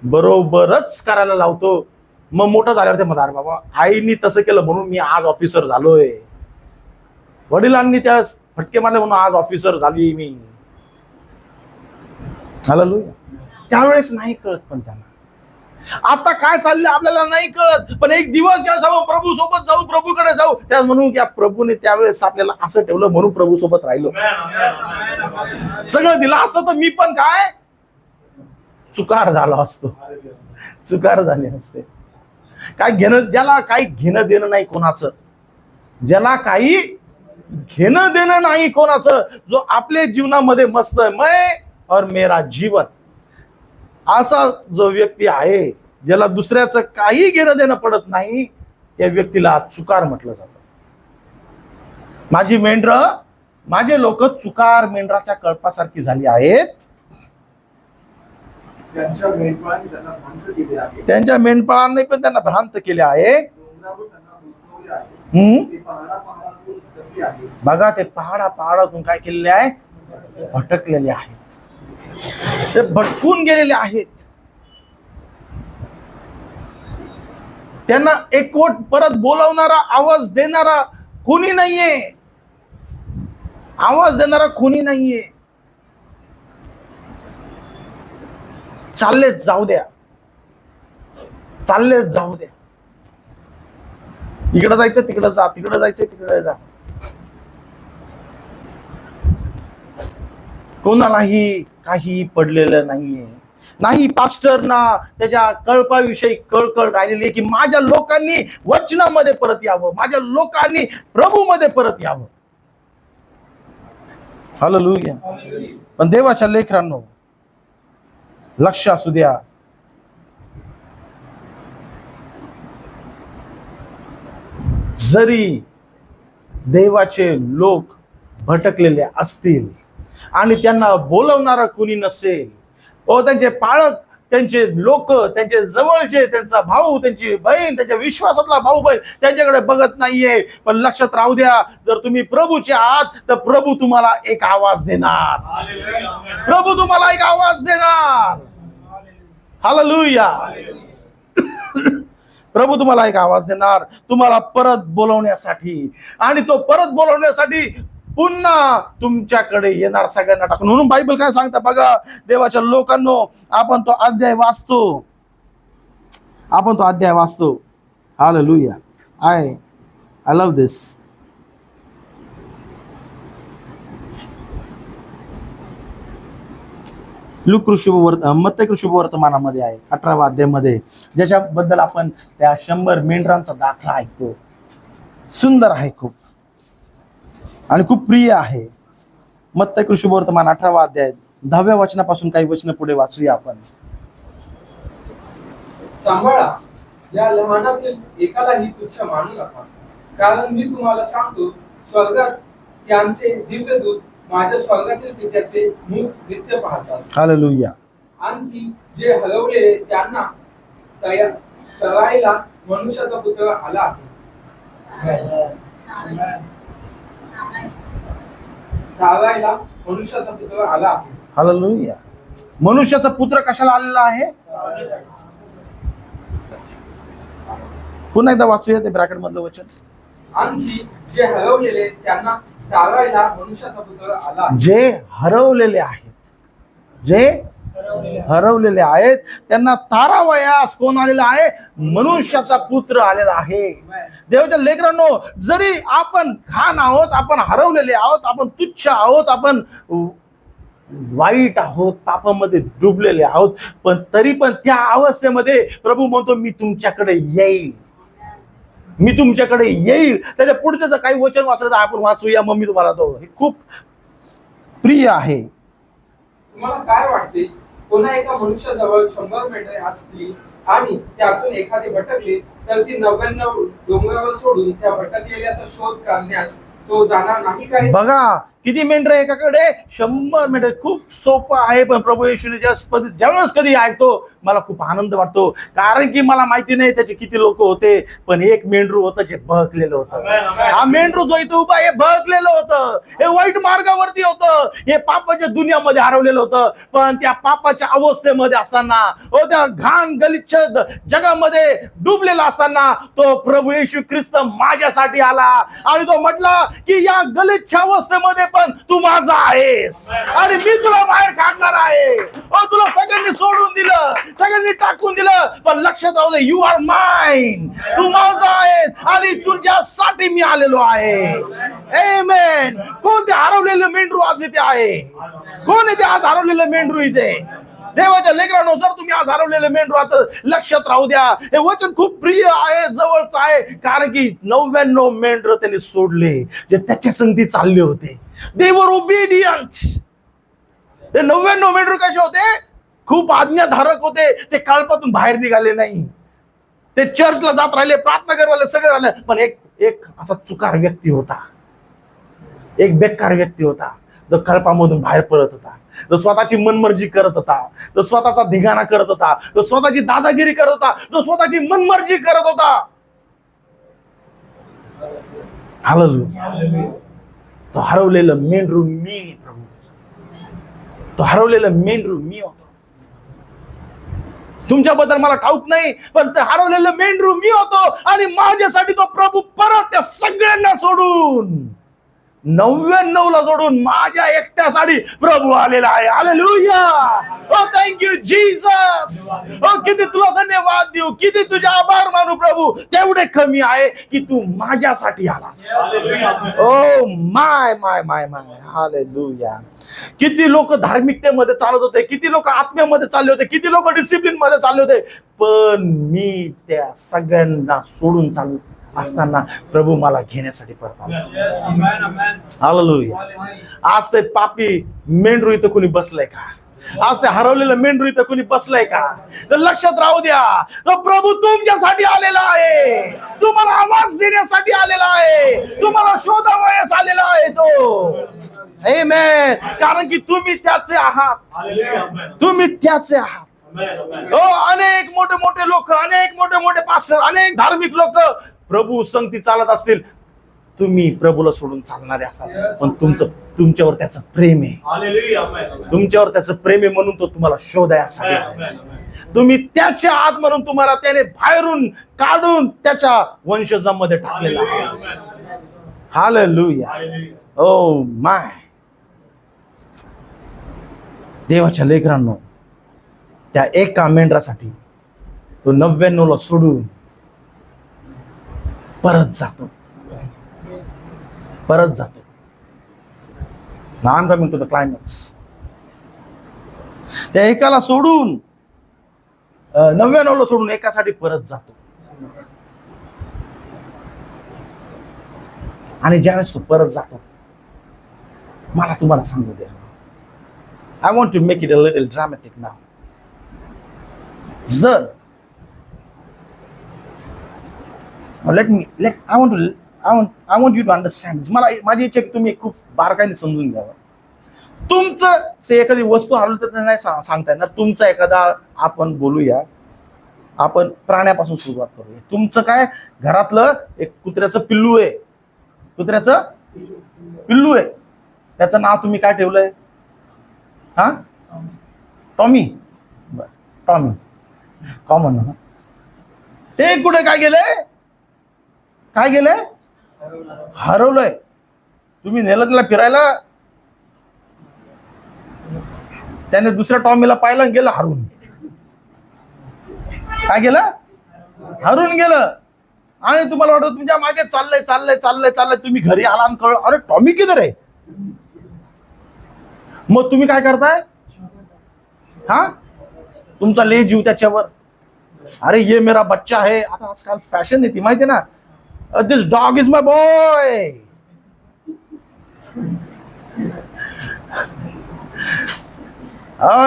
बरोबरच करायला लावतो. मग मोठं झाल्यावर ते म्हणतात, बाबा आईनी तसं केलं म्हणून मी आज ऑफिसर झालोय, वडिलांनी त्या फटके मारले म्हणून आज ऑफिसर झाली मी. हालेलुया. त्यावेळेस नाही कळत, पण त्यांना आता काय चाललंय आपल्याला नाही कळत. पण एक दिवस जेव्हा प्रभू सोबत जाऊ, प्रभूकडे जाऊ, त्याच म्हणून की प्रभूने त्यावेळेस आपल्याला असं ठेवलं म्हणून प्रभू सोबत राहिलो. सगळं दिलं असतं तर मी पण काय चुकार झालो असतो, चुकार झाले असते. काय घेणं, ज्याला काही घेणं देणं नाही कोणाचं, ज्याला काही घेणं देणं नाही कोणाचं, जो आपल्या जीवनामध्ये मस्त मैं और मेरा जीवन, असा जो व्यक्ती आहे, ज्याला दुसऱ्याचं काही घेणं देणं पडत नाही, त्या व्यक्तीला चुकार म्हटलं जातं. माझे लोक चुकार मेंढराच्या कळपासारखी झाली आहेत. त्यांच्या मेंढपाळांनी त्यांना भ्रांत केले आहे. त्यांच्या मेंढपाळांनी पण त्यांना भ्रांत केले आहे. डोंगरावर त्यांना घुसवले आहे. ते पहाडातून भटकले आहेत. बघा, ते पहाडातून काय केलेले आहे? भटकलेले आहेत. ते भटकून गेलेले आहेत. त्यांना एकवट परत बोलावणारा, आवाज देणारा कोणी नाहीये. आवाज देणारा कोणी नाहीये. चाललेच जाऊ द्या, चाललेच जाऊ द्या. इकडं जायचं तिकडं जा, तिकडं जायचं तिकडे जा. कोणालाही काही पडलेलं नाहीये. नाही पास्टरना त्याच्या कळपाविषयी कळकळ राहिलेली आहे की माझ्या लोकांनी वचनामध्ये परत यावं, माझ्या लोकांनी प्रभूमध्ये परत यावं. हालेलुया. पण देवाच्या लेकरांनो, लक्ष असू द्या, जरी देवाचे लोक भटकलेले असतील आणि त्यांना बोलवणारा कुणी नसेल, ओ त्यांचे पाळक, त्यांचे लोक, त्यांचे जवळचे, त्यांचा भाऊ, त्यांची बहीण, त्यांच्या विश्वासातला भाऊ बहीण त्यांच्याकडे बघत नाहीये, पण लक्षात राहू द्या, जर तुम्ही प्रभूचे आहात तर प्रभू तुम्हाला एक आवाज देणार. प्रभू तुम्हाला एक आवाज देणार. हालेलुया. प्रभू तुम्हाला एक आवाज देणार, तुम्हाला परत बोलवण्यासाठी, आणि तो परत बोलवण्यासाठी पुन्हा तुमच्याकडे येणार सगळ्यांना टाकून. म्हणून बायबल काय सांगता बघा, देवाच्या लोकांनो, आपण तो अध्याय वाचतो. हालेलुया. आय लव्ह दिस. मत्तई शुभवर्तमानामध्ये आहे 18व्या अध्यायामध्ये, ज्याच्याबद्दल आपण त्या 100 मेंढरांचा दाखला ऐकतो. सुंदर आहे खूप आणि खूप प्रिय आहे. मत्तई शुभवर्तमान 18वा अध्याय 10व्या वचनापासून काही वचन पुढे वाचूया आपण. सांभाळा, या लहानातील एकालाही तुच्छ मानू नका, कारण मी तुम्हाला सांगतो, स्वर्गात त्यांचे दिव्यदूत माझ्या स्वर्गातील पित्याचे मुख नित्य पाहतात. हालेलुया. आणखी जे हरवलेले त्यांना तरायला मनुष्याचा पुत्र आला आहे. तारायला मनुष्याचा पुत्र आला आहे. हालेलुया. मनुष्याचा पुत्र कशाला आलेला आहे? पुन्हा एकदा वाचूया ते ब्रॅकेट मधलं वचन. आणखी जे हरवलेले त्यांना तारायला मनुष्याचा पुत्र आला आहे. जे हरवलेले आहेत त्यांना तारावयास कोण आलेला आहे? मनुष्याचा पुत्र आलेला आहे. देवाच्या लेकरांनो, जरी आपण घाण आहोत, आपण हरवलेले आहोत, आपण तुच्छ आहोत, आपण वाईट आहोत, पापामध्ये डुबलेले आहोत, पण तरी पण त्या अवस्थेमध्ये प्रभू म्हणतो, मी तुमच्याकडे येईल. त्याच्या पुढचं जर काही वचन वाचलं तर आपण वाचूया. मग मी तुम्हाला तो हे खूप प्रिय आहे. तुम्हाला काय वाटते, कोणा एका मनुष्याजवळ 100 मेंढरे असतील आणि त्यातून एखादी भटकली, तर ती 99 डोंगरावर सोडून त्या भटकलेल्याचा शोध काढण्यास तो जाणार नाही काय? बघा किती मेंढरे एकाकडे, 100 मेंढरे. खूप सोपं आहे, पण प्रभू येशूच्या ज्यावेळेस कधी ऐकतो मला खूप आनंद वाटतो, कारण की मला माहिती नाही त्याचे किती लोक होते, पण एक मेंढरू होतं जे बहकलेलं होतं. हा मेंढरू जो इथं उभा हे बहकलेलं होतं, हे वाईट मार्गावरती होतं, हे पापाच्या दुनियामध्ये हरवलेलं होतं. पण त्या पापाच्या अवस्थेमध्ये असताना, त्या घाण गलिच्छ जगामध्ये डुबलेला असताना तो प्रभू येशू ख्रिस्त माझ्यासाठी आला आणि तो म्हटला की या गलिच्छ अवस्थेमध्ये पण तू माझा आहेस आणि मी तुला बाहेर काढणार आहे. तुला सगळ्यांनी सोडून दिलं, सगळ्यांनी टाकून दिलं, पण लक्षात राहू दे, यू आर माइन. तू माझा आहेस आणि तुझ्यासाठी मी आलेलो आहे. आमेन. कोण ते हरवलेलं मेंढरू आज इथे आहे? कोण इथे आज हरवलेलं मेंढरू इथे? देवाच्या लेकरांनो, जर तुम्ही आज हरवलेले मेंढरू आता लक्षात राहू द्या, हे वचन खूप प्रिय आहे, जवळचं आहे, कारण की 99 मेंढर त्यांनी सोडले जे त्याच्या संगती चालले होते. दे वर ओबिडियंट. ते 99 मेंढर कसे होते? खूप आज्ञाधारक होते. ते कळपातून बाहेर निघाले नाही, ते चर्चला जात राहिले, प्रार्थना करायला सगळे राहिले, पण एक असा चुकार व्यक्ती होता, एक बेकार व्यक्ती होता, जो कल्पामधून बाहेर पडत होता, जो स्वतःची मनमर्जी करत होता, जो स्वतःचा धिगाणा करत होता, जो स्वतःची दादागिरी करत होता, जो स्वतःची मनमर्जी करत होता. हालेलुया. तो हरवलेलं मेंढरू मी प्रभू, तो हरवलेलं मेंढरू मी होतो. तुमच्याबद्दल मला ठाऊक नाही, पण ते हरवलेलं मेंढरू मी होतो आणि माझ्यासाठी तो प्रभू परत त्या सगळ्यांना सोडून 99 ला सोडून माझ्या एकट्यासाठी प्रभू आलेला आहे. हालेलुया. ओ थँक्यू जीसस. किती तुला धन्यवाद देऊ, किती तुझे आभार मानू प्रभू. तेवढे कमी आहे की तू माझ्यासाठी आलास. Oh my my my my. Hallelujah. किती लोक धार्मिकतेमध्ये चालत होते, किती लोक आत्म्यामध्ये चालले होते, किती लोक डिसिप्लिन मध्ये चालले होते, पण मी त्या सगळ्यांना सोडून असताना प्रभू मला घेण्यासाठी परत आला. हालेलुया. आज ते पापी मेंढरू इथं कोणी बसलंय का? आज ते हरवलेलं मेंढरू इथं कोणी बसलंय का? तर लक्षात राहू द्या, तो प्रभू तुमच्यासाठी आलेला आहे, तुम्हाला आवाज देण्यासाठी आलेला आहे, तुम्हाला शोधावयास आलेला आहे तो. आमेन. कारण की तुम्ही त्याचे आहात, तुम्ही त्याचे आहात. हो, अनेक मोठे मोठे लोक, अनेक मोठे मोठे पास्टर, अनेक धार्मिक लोक प्रभू संगती चालत असतील, तुम्ही प्रभूला सोडून चालणारे असतात, पण तुमच्यावर त्याचं प्रेम आहे, तुमच्यावर त्याचं प्रेम आहे म्हणून तो तुम्हाला शोधायसाठी आला. तुम्ही त्याच्या आत म्हणून तुम्हाला त्याने बाहेरून काढून त्याच्या वंशजामध्ये टाकलेला आहे. हालेलुया. Oh my. देवाच्या लेकरांनो, त्या एका मेंढरासाठी तो 99ला सोडून परत जातो. Now I'm coming to the climax. त्या एकाला सोडून 99ला सोडून एकासाठी परत जातो. आणि ज्यावेळेस तो परत जातो, मला तुम्हाला सांगू द्या, I want to make it a little dramatic now. जर I want you to understand this. मला माझी इच्छा की तुम्ही खूप बारकाईने समजून घ्यावं. तुमचं एखादी वस्तू हरवली तर नाही सांगता येणार. तुमचा एखादा, आपण बोलूया, आपण प्राण्यापासून सुरुवात करूया. तुमचं काय, घरातलं एक कुत्र्याचं पिल्लू आहे, कुत्र्याचं पिल्लू आहे, त्याचं नाव तुम्ही काय ठेवलंय? हा, टॉमी. Tommy common. ते कुठे काय गेलंय? काय गेलंय? हरवलंय. तुम्ही नेलं त्याला फिरायला, त्याने दुसऱ्या टॉमीला पाहिलं आणि गेलं हरून. काय गेलं? हरून गेलं. आणि तुम्हाला वाटतं तुमच्या मागे चाललंय. तुम्ही घरी आला आणि कळलं, अरे टॉमी किधर आहे? मग तुम्ही काय करताय? हा, तुमचा ले जीव त्याच्यावर. अरे ये मेरा बच्चा है. आता आजकाल फॅशन आहे ती, माहिती ना. This dog is my boy.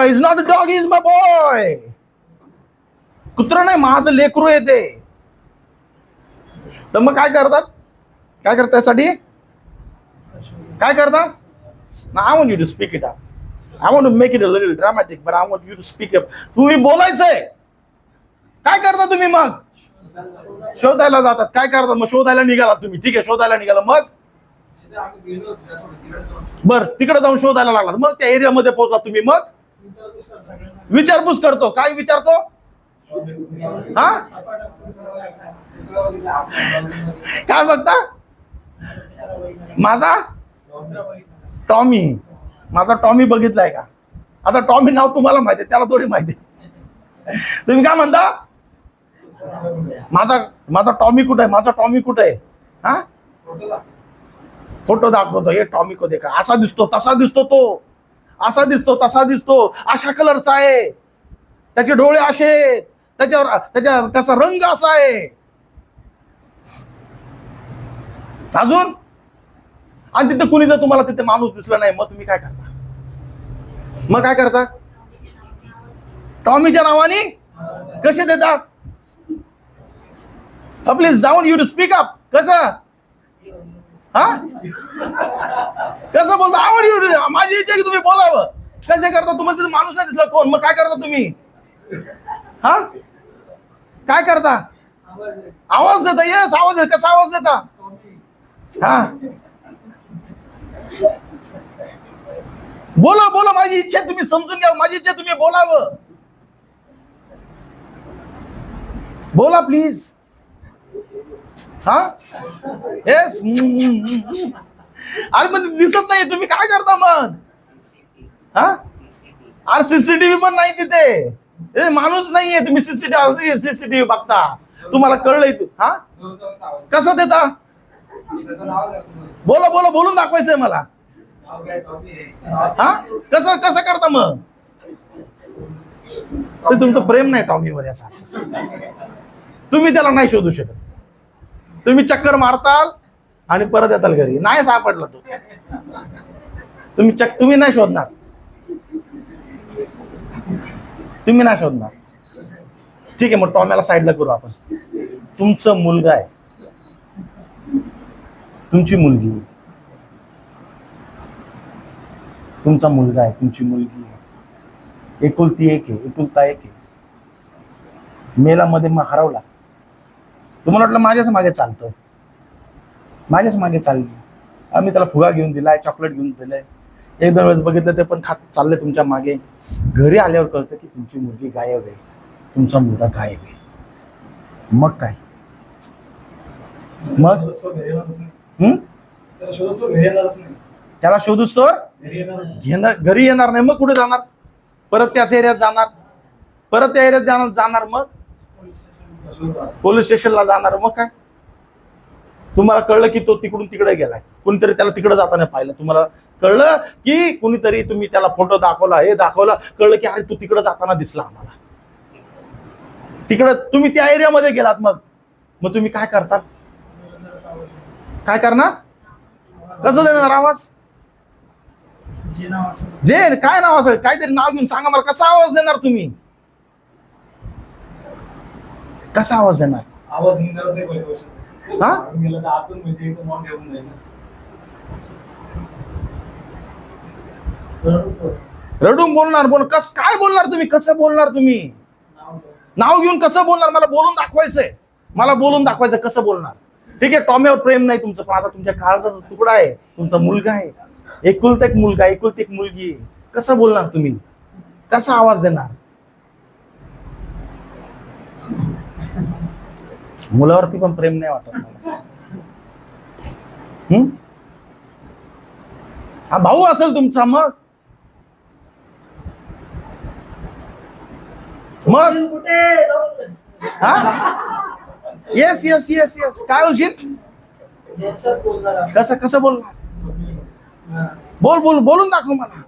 He's not a dog, he's my boy. कुत्र नाही, माझं लेकरू आहे ते. तर मग काय करतात? काय करतात त्यासाठी? काय करतात? Now I want you to speak it up. I want to make it a little dramatic, but I want you to speak up. तुम्ही बोलायचंय. काय करता तुम्ही मग? शोधायला जातात. काय करतात मग? शोधायला निघाला तुम्ही, ठीक आहे, शोधायला निघाला. मग बर, तिकडे जाऊन शोधायला लागला. मग त्या एरियामध्ये पोहोचला तुम्ही. मग विचारपूस करतो. काय विचारतो? हा, काय बघता? माझा टॉमी, माझा टॉमी बघितलाय का? आता टॉमी नाव तुम्हाला माहिती आहे, त्याला थोडी माहिती. तुम्ही काय म्हणता? माझा टॉमी कुठे आहे? माझा टॉमी कुठे आहे? हा, फोटो दाखवतो. हे टॉमी को देखा, असा दिसतो, तसा दिसतो तो, असा दिसतो, तसा दिसतो, अशा कलरचा आहे, त्याचे डोळे असे, त्याचा रंग असा आहे. अजून, आणि तिथे कुणी जर तुम्हाला तिथे माणूस दिसला नाही, मग तुम्ही काय करता? मग काय करता? टॉमीच्या नावाने कसे देता? प्लीज जाऊन यू टू स्पीक अप. कसं? हा, कसं बोलता? आवड यू. माझी इच्छा की तुम्ही बोलावं. कसे करता? तुम्हाला तिथे माणूस नाही दिसला, कोण? मग काय करता तुम्ही? हा, काय करता? आवाज देता. येस, आवाज देता. कसा आवाज देता? हा, बोला. माझी इच्छा तुम्ही समजून घ्या. माझी इच्छा तुम्ही बोलावं. बोला प्लीज. हा, येस. अरे पण दिसत नाही, तुम्ही काय करता मग? हा, अरे सीसीटीव्ही पण नाही तिथे, माणूस नाहीये, तुम्ही सीसीटीव्ही बघता. तुम्हाला कळलंय तू? हा, कसं देता? बोला, बोलून दाखवायचंय मला. हा, कसं करता मग? ते तुमचं प्रेम नाही टॉमीवर याचा. तुम्ही त्याला नाही शोधू शकत. तुम्ही चक्कर मारताल आणि परत येताल घरी, नाही सापडला तो. तुम्ही नाही शोधणार, तुम्ही नाही शोधणार. ठीक आहे, मग टॉम्याला साईडला करू आपण. तुमचं मुलगा आहे, तुमची मुलगी आहे, तुमचा मुलगा आहे, तुमची मुलगी आहे, एकुलती एक आहे, एकुलता एक आहे. मेला मध्ये मग हरवला. तुम्हाला वाटलं माझ्याच मागे चालतोय, माझ्याच मागे चालली. आम्ही त्याला फुगा घेऊन दिलाय, चॉकलेट घेऊन दिलंय, एक दोन वेळेस बघितलं ते पण खात चाललंय तुमच्या मागे. घरी आल्यावर कळतं की तुमची मुलगी गायब आहे, तुमचा मुलगा गायब आहे. मग काय? मग त्याला शोधूस तर घरी येणार नाही. मग कुठे जाणार? परत त्याच एरियात जाणार, परत त्या एरियात जाणार, मग पोलीस स्टेशनला जाणार. मग काय? तुम्हाला कळलं की तो तिकडून तिकडे गेलाय, कोणीतरी त्याला तिकडे जाताना पाहिलं, तुम्हाला कळलं की कुणीतरी, तुम्ही त्याला फोटो दाखवला, हे दाखवला, कळलं की अरे तू तिकडे जाताना दिसला आम्हाला, तिकडं तुम्ही त्या एरियामध्ये गेलात. मग तुम्ही काय करतात? काय करणार? कसं देणार आवाज? जे काय नाव असेल, काहीतरी नाव घेऊन सांगा मला, कसा आवाज देणार तुम्ही? कसा आवाज देणार? आवाज निघणारच नाही पहिल्या वर्षात. हा? गेला तर आतून म्हणजे इथं मॉन घेऊन जाईल ना. रडून बोलणार, काय बोलणार तुम्ही? कसं बोलणार तुम्ही? नाव घेऊन कसं बोलणार? मला बोलून दाखवायचंय, मला बोलून दाखवायचं कसं बोलणार. ठीक आहे, टॉम्यावर प्रेम नाही तुमचं, पण आता तुमच्या काळजाचा तुकडा आहे, तुमचा मुलगा आहे, एकुलता एक मुलगा, एकुलती एक मुलगी आहे. कसं बोलणार तुम्ही? कसा आवाज देणार? मुलावरती पण प्रेम नाही वाटत मला. हा भाऊ असेल तुमचा, मग येस येस येस येस. काय बोलशील? कसं बोलणार? बोलून दाखव मला.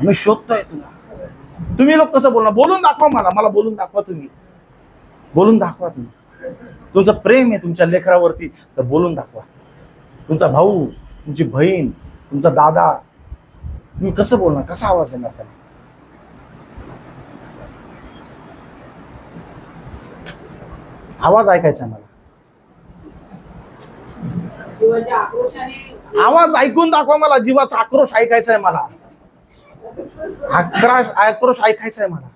मी शोधतोय तुला. तुम्ही लोक कसं बोलणार? बोलून दाखवा मला बोलून दाखवा. तुम्ही बोलून दाखवा. तुम्ही तुमचं प्रेम आहे तुमच्या लेकरावरती, तर बोलून दाखवा. तुमचा भाऊ, तुमची बहीण, तुमचा दादा, तुम्ही कसं बोलणार? कसा आवाज देणार त्याला? आवाज ऐकायचा मला. जीवाच्या आक्रोशाने आवाज ऐकून दाखवा मला. जीवाचा आक्रोश ऐकायचा आहे मला. आक्रोश ऐकायचा आहे मला.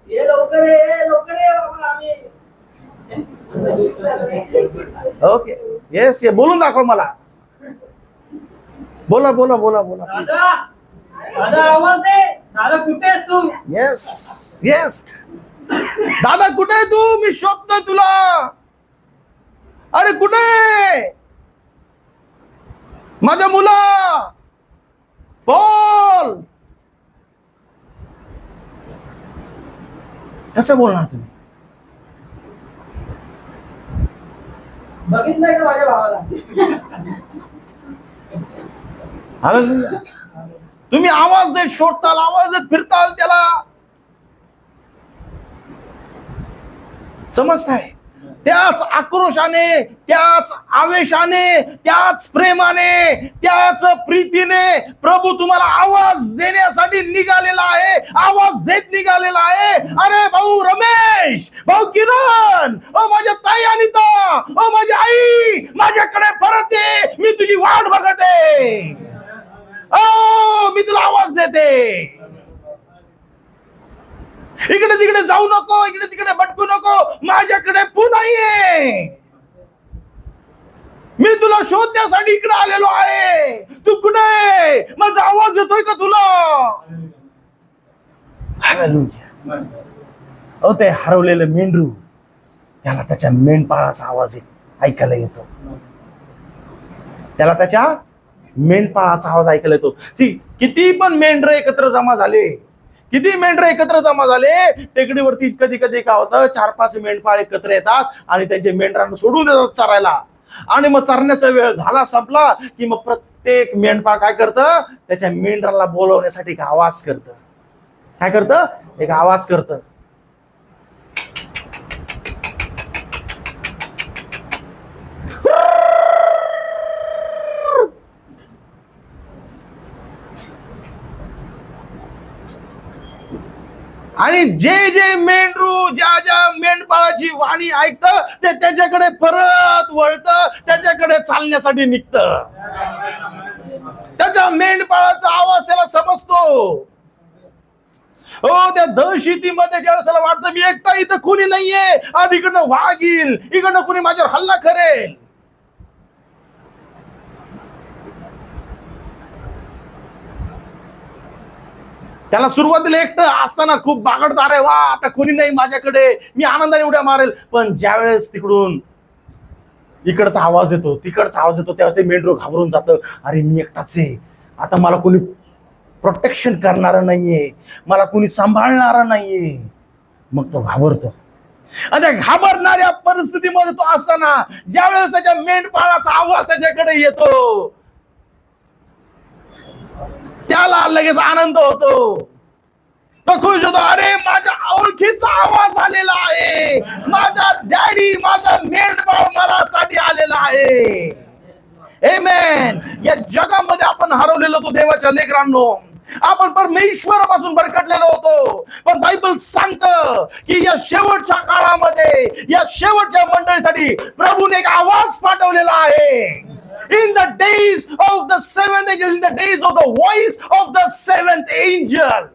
ये लवकर ये बाबा, आम्ही ओके, येस ये, बोलून दाखव मला. बोला बोला बोला बोला. दादा आवाज दे. दादा कुठे आहेस तू? Yes yes. दादा कुठे आहे तू? मी शोधतोय तुला. अरे कुठे आहे माझ्या मुला? बोल. कसं बोलणार तुम्ही? बघितलंय का माझ्या भावाला? हालेलुया. तुम्ही आवाज देत शोधताल, आवाज देत फिरताल त्याला. समजताय? त्याच आक्रोशाने, त्याच आवेशाने, त्याच प्रेमाने, त्याच प्रीतीने प्रभू तुम्हाला आवाज देण्यासाठी निघालेला आहे, आवाज देत निघालेला आहे. अरे भाऊ रमेश, भाऊ किरण, ओ माझ्या ताई अनिता, ओ माझी आई, माझ्याकडे परत ये, मी तुझी वाट बघत आहे. ओ मी तुला आवाज देते. इकडे तिकडे जाऊ नको, इकडे तिकडे भटकू नको, माझ्याकडे पुन्हा ये. मी तुला शोधण्यासाठी इकडे आलेलो आहे. तू कुठे? माझा आवाज येतोय का तुला? हालेलुया. अहो ते हरवलेलं मेंढरू, त्याला त्याच्या मेंढपाळाचा आवाज ऐकायला येतो. त्याला त्याच्या मेंढपाळाचा आवाज ऐकायला येतो. किती पण मेंढर एकत्र जमा झाले, किती मेंढर एकत्र जमा झाले टेकडीवरती, कधी कधी काय होतं, 4-5 मेंढपाळ एकत्र येतात आणि त्यांचे मेंढरांना सोडून देतात चरायला. आणि मग चरण्याचा वेळ झाला, संपला की मग प्रत्येक मेंढपाळ काय करतं? त्याच्या मेंढराला बोलवण्यासाठी एक आवाज करतं. काय करतं? एक आवाज करतं. आणि जे जे मेंढरू ज्या मेंढपाळाची वाणी ऐकतं ते त्याच्याकडे परत वळतं, त्याच्याकडे चालण्यासाठी निघतं. त्याच्या मेंढपाळाचा आवाज त्याला समजतो. हो, त्या दहशतीमध्ये ज्यावेळेस त्याला वाटतं मी एकटा, इथं कुणी नाहीये, आणि इकडनं वाघ येईल, इकडनं कुणी माझ्यावर हल्ला करेल. त्याला सुरुवातीला एकटं असताना खूप बागडदार आहे, वा आता कोणी नाही माझ्याकडे, मी आनंदाने उड्या मारेल. पण ज्यावेळेस तिकडून इकडचा आवाज येतो, तिकडचा आवाज येतो, त्यावेळेस ते मेंढरू घाबरून जातं. अरे मी एकटाच आहे, आता मला कोणी प्रोटेक्शन करणार नाहीये, मला कोणी सांभाळणार नाहीये. मग तो घाबरतो. आणि त्या घाबरणाऱ्या परिस्थितीमध्ये तो असताना ज्यावेळेस त्याच्या मेंढपाळाचा आवाज त्याच्याकडे येतो, त्याला लगेच आनंद होतो. तो खुश होतो. अरे माझ्या ओळखीचा आवाज आलेला आहे, माझा डॅडी, माझा मेंढपाळ मला साठी आलेला आहे. आमेन. या जगामध्ये आपण हरवलेलो होतो देवाच्या लेकरांनो, आपण परमेश्वरापासून भरकटलेलो होतो. पण बायबल सांगतं की या शेवटच्या काळामध्ये, या शेवटच्या मंडळीसाठी प्रभूने एक आवाज पाठवलेला आहे. In the days of the seventh angel, in the days of the voice of the seventh angel.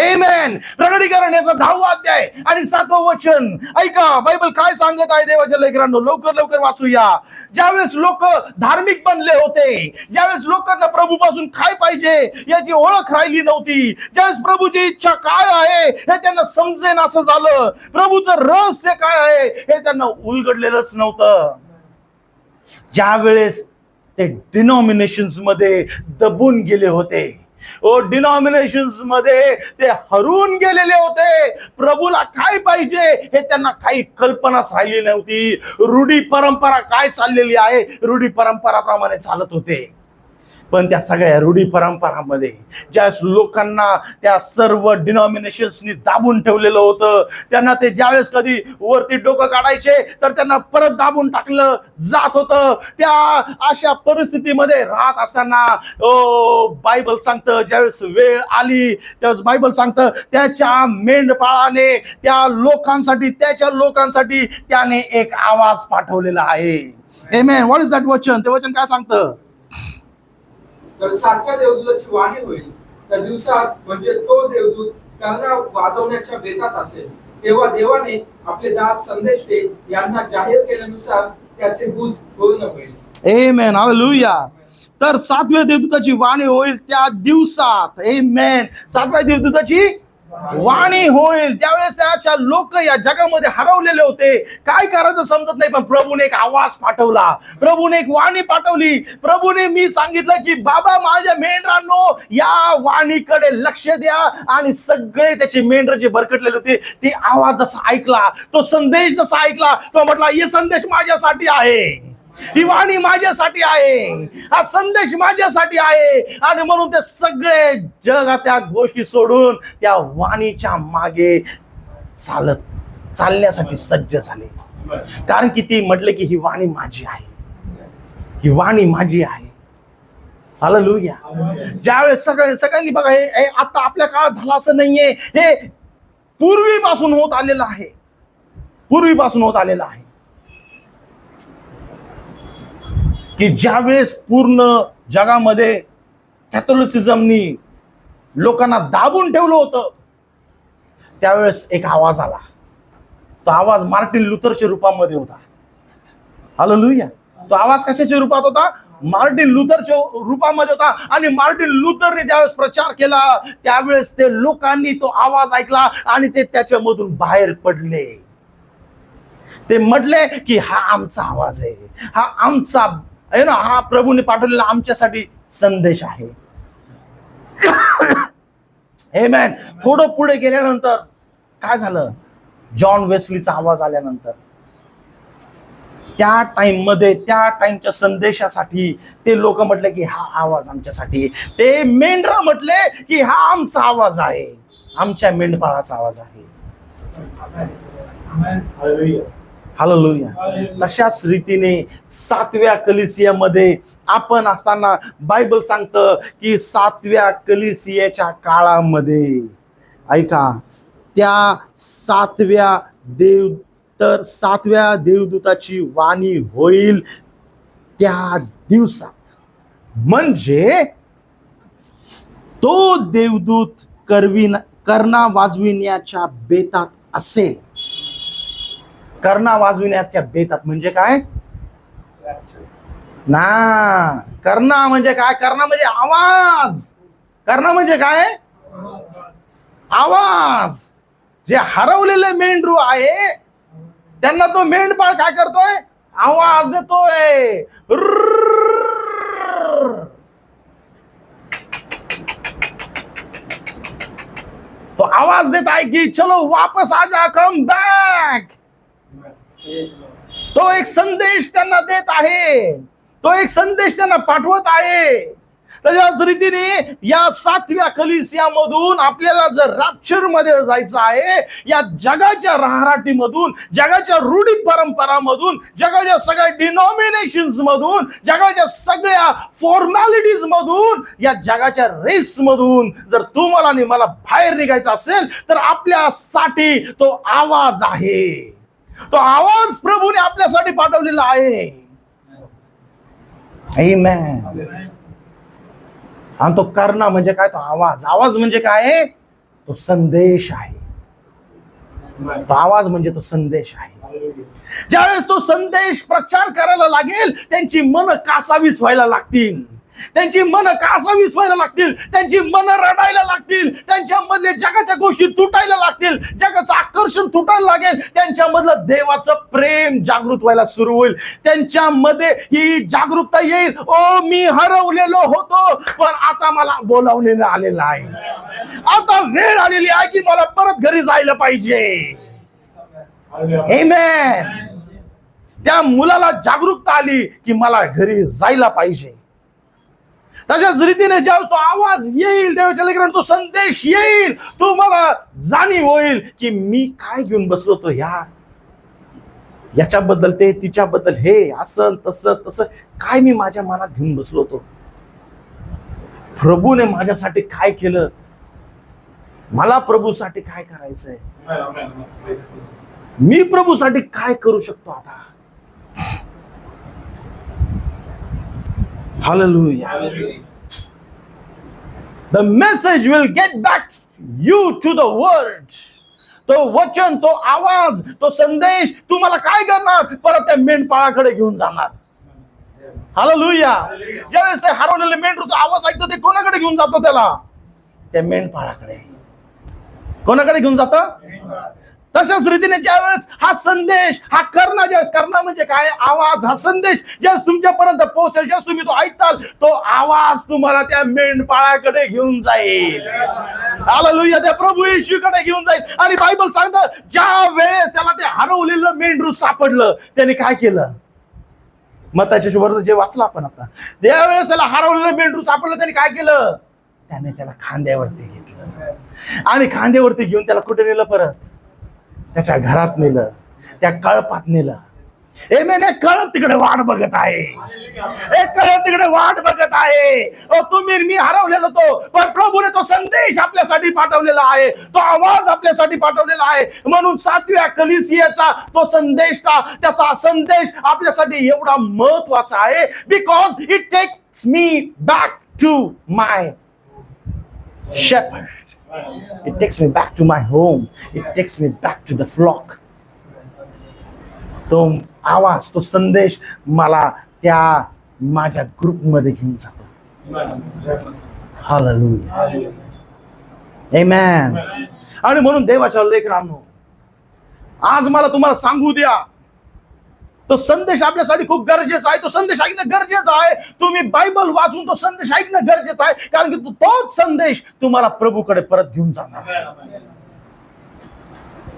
Amen. प्रकटीकरण याचा 10वा अध्याय आणि 7वं वचन ऐका. बायबल काय सांगत आहे देवाच्या लेकरांनो, लवकर वाचूया. ज्यावेळेस लोक धार्मिक बनले होते, ज्यावेळेस लोकांना प्रभूपासून काय पाहिजे याची ओळख राहिली नव्हती, ज्यावेळेस प्रभूची इच्छा काय आहे हे त्यांना समजेन असं झालं, प्रभूचं रहस्य काय आहे हे त्यांना उलगडलेलंच नव्हतं. ज्यावेळेस ते डिनॉमिनेशन्स मध्ये दबून गेले होते, डिनॉमिनेशन्स मध्ये ते हरून गेलेले होते, प्रभूला काय पाहिजे हे त्यांना काही कल्पनाच राहिली नव्हती. रूढी परंपरा काय चाललेली आहे, रूढी परंपराप्रमाणे चालत होते. पण त्या सगळ्या रूढी परंपरामध्ये ज्या लोकांना त्या सर्व डिनॉमिनेशन्सनी दाबून ठेवलेलं होतं, त्यांना ते ज्यावेळेस कधी वरती डोकं काढायचे तर त्यांना परत दाबून टाकलं जात होतं. त्या अशा परिस्थितीमध्ये राहत असताना बायबल सांगतं ज्यावेळेस वेळ आली त्यावेळेस बायबल सांगतं त्याच्या मेंढपाळाने त्या लोकांसाठी, त्याच्या लोकांसाठी त्याने एक आवाज पाठवलेला आहे. आमेन. व्हॉट इज दॅट वचन? ते वचन काय सांगतं? तर 7व्या देवदूताची वाणी होईल त्या दिवसात, म्हणजे तो देवदूत कर्णा वाजवण्याच्या बेतात असेल, तेव्हा देवाने आपले दास संदेष्टे यांना जाहीर केल्यानुसार त्याचे भुज पूर्ण होईल. आमेन. हालेलुया. तर 7व्या देवदूताची वाणी होईल त्या दिवसात. आमेन. 7व्या देवदूताची वाणी होईल त्यावेळेस त्याच्या लोक या जगामध्ये हरवलेले होते, काय करायचं समजत नाही. पण प्रभूने एक आवाज पाठवला, प्रभूने एक वाणी पाठवली. प्रभूने मी सांगितलं की बाबा माझ्या मेंढरांनो या वाणीकडे लक्ष द्या. आणि सगळे त्याचे मेंढर जे भरकटलेले होते ते आवाज जसा ऐकला, तो संदेश जसा ऐकला, तो म्हटला हे संदेश माझ्यासाठी आहे, ही वाणी माझ्यासाठी आहे, हा संदेश माझ्यासाठी आहे. आणि म्हणून ते सगळे जग त्या गोष्टी सोडून त्या वाणीच्या मागे चालण्यासाठी सज्ज झाले. कारण की ती म्हटले की ही वाणी माझी आहे, ही वाणी माझी आहे. हालेलुया. ज्यावेळेस सगळ्यांनी बघा, हे आता आपल्या काळात झालं असं नाहीये, हे पूर्वीपासून होत आलेलं आहे, पूर्वीपासून होत आलेलं आहे. की ज्यावेळेस पूर्ण जगामध्ये कॅथोलिसिझमनी लोकांना दाबून ठेवलं होतं त्यावेळेस एक आवाज आला. तो आवाज मार्टिन लुथरच्या रूपामध्ये होता. हालेलुया. तो आवाज कशाच्या रूपात होता? मार्टिन लुथरच्या रूपामध्ये होता. आणि मार्टिन लुथरने ज्यावेळेस प्रचार केला त्यावेळेस ते लोकांनी तो आवाज ऐकला आणि ते त्याच्यामधून बाहेर पडले. ते म्हटले की हा आमचा आवाज आहे, हा आमचा आहे ना, हा प्रभूने पाठवलेला आमच्यासाठी संदेश आहे. आमेन. थोडं पुढे गेल्यानंतर काय झालं? जॉन वेस्लीचा आवाज आल्यानंतर त्या टाइम मध्ये, त्या टाइमच्या संदेशासाठी ते लोक म्हटले की हा आवाज आमच्यासाठी. ते मेंढरा म्हटले की हा आमचा आवाज आहे, आमच्या मेंढपाळाचा आवाज आहे. हालेलुया. तशाच रीतीने 7व्या कलिसियामध्ये आपण असताना बायबल सांगतं की 7व्या कलिसियाच्या काळामध्ये ऐका, त्या सातव्या देवदूताची वाणी होईल त्या दिवसात. म्हणजे तो देवदूत कर्णा वाजविण्याच्या बेतात असेल. कर्णा वाजविण्याच्या बेतात म्हणजे काय ना? कर्णा म्हणजे काय? कर्णा म्हणजे आवाज. कर्णा म्हणजे काय? आवाज. जे हरवलेले मेंढरू आहे त्यांना तो मेंढपाळ काय करतोय? आवाज देतोय. तो आवाज देत आहे की चलो वापस आजा, कम बॅक. तो एक संदेश त्यांना देत आहे. तो एक संदेश त्यांना पाठवत आहे. तशाच रीतीने या 7व्या कलीसियामधून आपल्याला जर रॅप्चर मध्ये जायचं आहे, या जगाच्या राहराटीमधून, जगाच्या रूढी परंपरामधून, जगाच्या सगळ्या डिनॉमिनेशन्स मधून, जगाच्या सगळ्या फॉर्मॅलिटीज मधून, या जगाच्या रेस मधून जर तुम्हाला आणि मला बाहेर निघायचं असेल तर आपल्यासाठी तो आवाज आहे. तो आवाज प्रभूने आपल्यासाठी पाठवलेला आहे. आमेन. आणि तो कर्णा म्हणजे काय? तो आवाज. आवाज म्हणजे काय? तो संदेश आहे. तो आवाज म्हणजे तो संदेश आहे. ज्यावेळेस तो संदेश प्रचार करायला लागेल त्यांची मन कासावीस व्हायला लागतील. त्यांची मन कासावीस व्हायला लागतील. त्यांची मन रडायला लागतील. त्यांच्यामधले जगाच्या गोष्टी तुटायला लागतील. जगाचं आकर्षण तुटायला लागेल. त्यांच्यामधलं देवाचं प्रेम जागृत व्हायला सुरू होईल. त्यांच्यामध्ये ही जागरूकता येईल. ओ मी हरवलेलो होतो पण आता मला बोलावण्यात आलेलं आहे. आता वेळ आलेली आहे की मला परत घरी जायला पाहिजे. आमेन. त्या मुलाला जागरूकता आली की मला घरी जायला पाहिजे. त्याच्याच रीतीने ज्यावेळेस तो आवाज येईल, देवाच्या लेकरांना तो संदेश येईल, तुम्हाला जाणीव होईल की मी काय घेऊन बसलो तो याच्याबद्दल, ते तिच्याबद्दल, हे असं तसं तसं काय मी माझ्या मनात घेऊन बसलो होतो. प्रभूने माझ्यासाठी काय केलं, मला प्रभूसाठी काय करायचंय, मी प्रभूसाठी काय करू शकतो आता. Hallelujah. The message will get back you to the word. तो वचन, तो आवाज, तो संदेश तुम्हाला काय करणार? परत त्या मेंढपाळाकडे घेऊन जाणार. हालेलुया. ज्यावेळेस ते हरवलेले मेंढरू तो आवाज ऐकतो, ते कोणाकडे घेऊन जातो? त्याला त्या मेंढपाळाकडे. कोणाकडे घेऊन जातो? तशाच रीतीने ज्यावेळेस हा संदेश, हा कर्णा, ज्यावेळेस कर्णा म्हणजे काय? आवाज. हा संदेश ज्यावेळेस तुमच्यापर्यंत पोहोचेल, ज्यावेळेस तुम्ही तो ऐकताल, तो आवाज तुम्हाला त्या मेंढपाळाकडे घेऊन जाईल. हालेलुया. त्या प्रभू येशूकडे घेऊन जाईल. आणि बायबल सांगतं ज्या वेळेस त्याला ते हरवलेलं मेंढरू सापडलं, त्याने काय केलं? मग त्याच्याशी जे वाचलं आपण आता, त्यावेळेस त्याला हरवलेलं मेंढरू सापडलं, त्याने काय केलं? त्याने त्याला खांद्यावरती घेतलं आणि खांद्यावरती घेऊन त्याला कुठे नेलं? परत त्याच्या घरात नेलं, त्या कळपात नेलं. कळप तिकडे वाट बघत आहे. कळप तिकडे वाट बघत आहे. तुम्ही मी हरवलेलो तो, पण प्रभूने तो संदेश आपल्यासाठी पाठवलेला आहे. तो आवाज आपल्यासाठी पाठवलेला आहे. म्हणून 7व्या कलीसियाचा तो संदेश, त्याचा संदेश आपल्यासाठी एवढा महत्वाचा आहे. Because it takes me back to my shepherd. It takes me back to my home. It takes me back to the flock. तो आवाज, तो संदेश मला त्या माझ्या ग्रुपमध्ये घेऊन जातो. हालेलुया. आमेन. आणि म्हणून देवाच्या लेकरांनो, आज मला तुम्हाला सांगू द्या, तो संदेश आपल्यासाठी खूप गरजेचा आहे. तो संदेश ऐकणं गरजेचं आहे. तुम्ही बायबल वाचून तो संदेश ऐकणं गरजेचं आहे. कारण की तोच संदेश तुम्हाला प्रभूकडे परत घेऊन जाणार.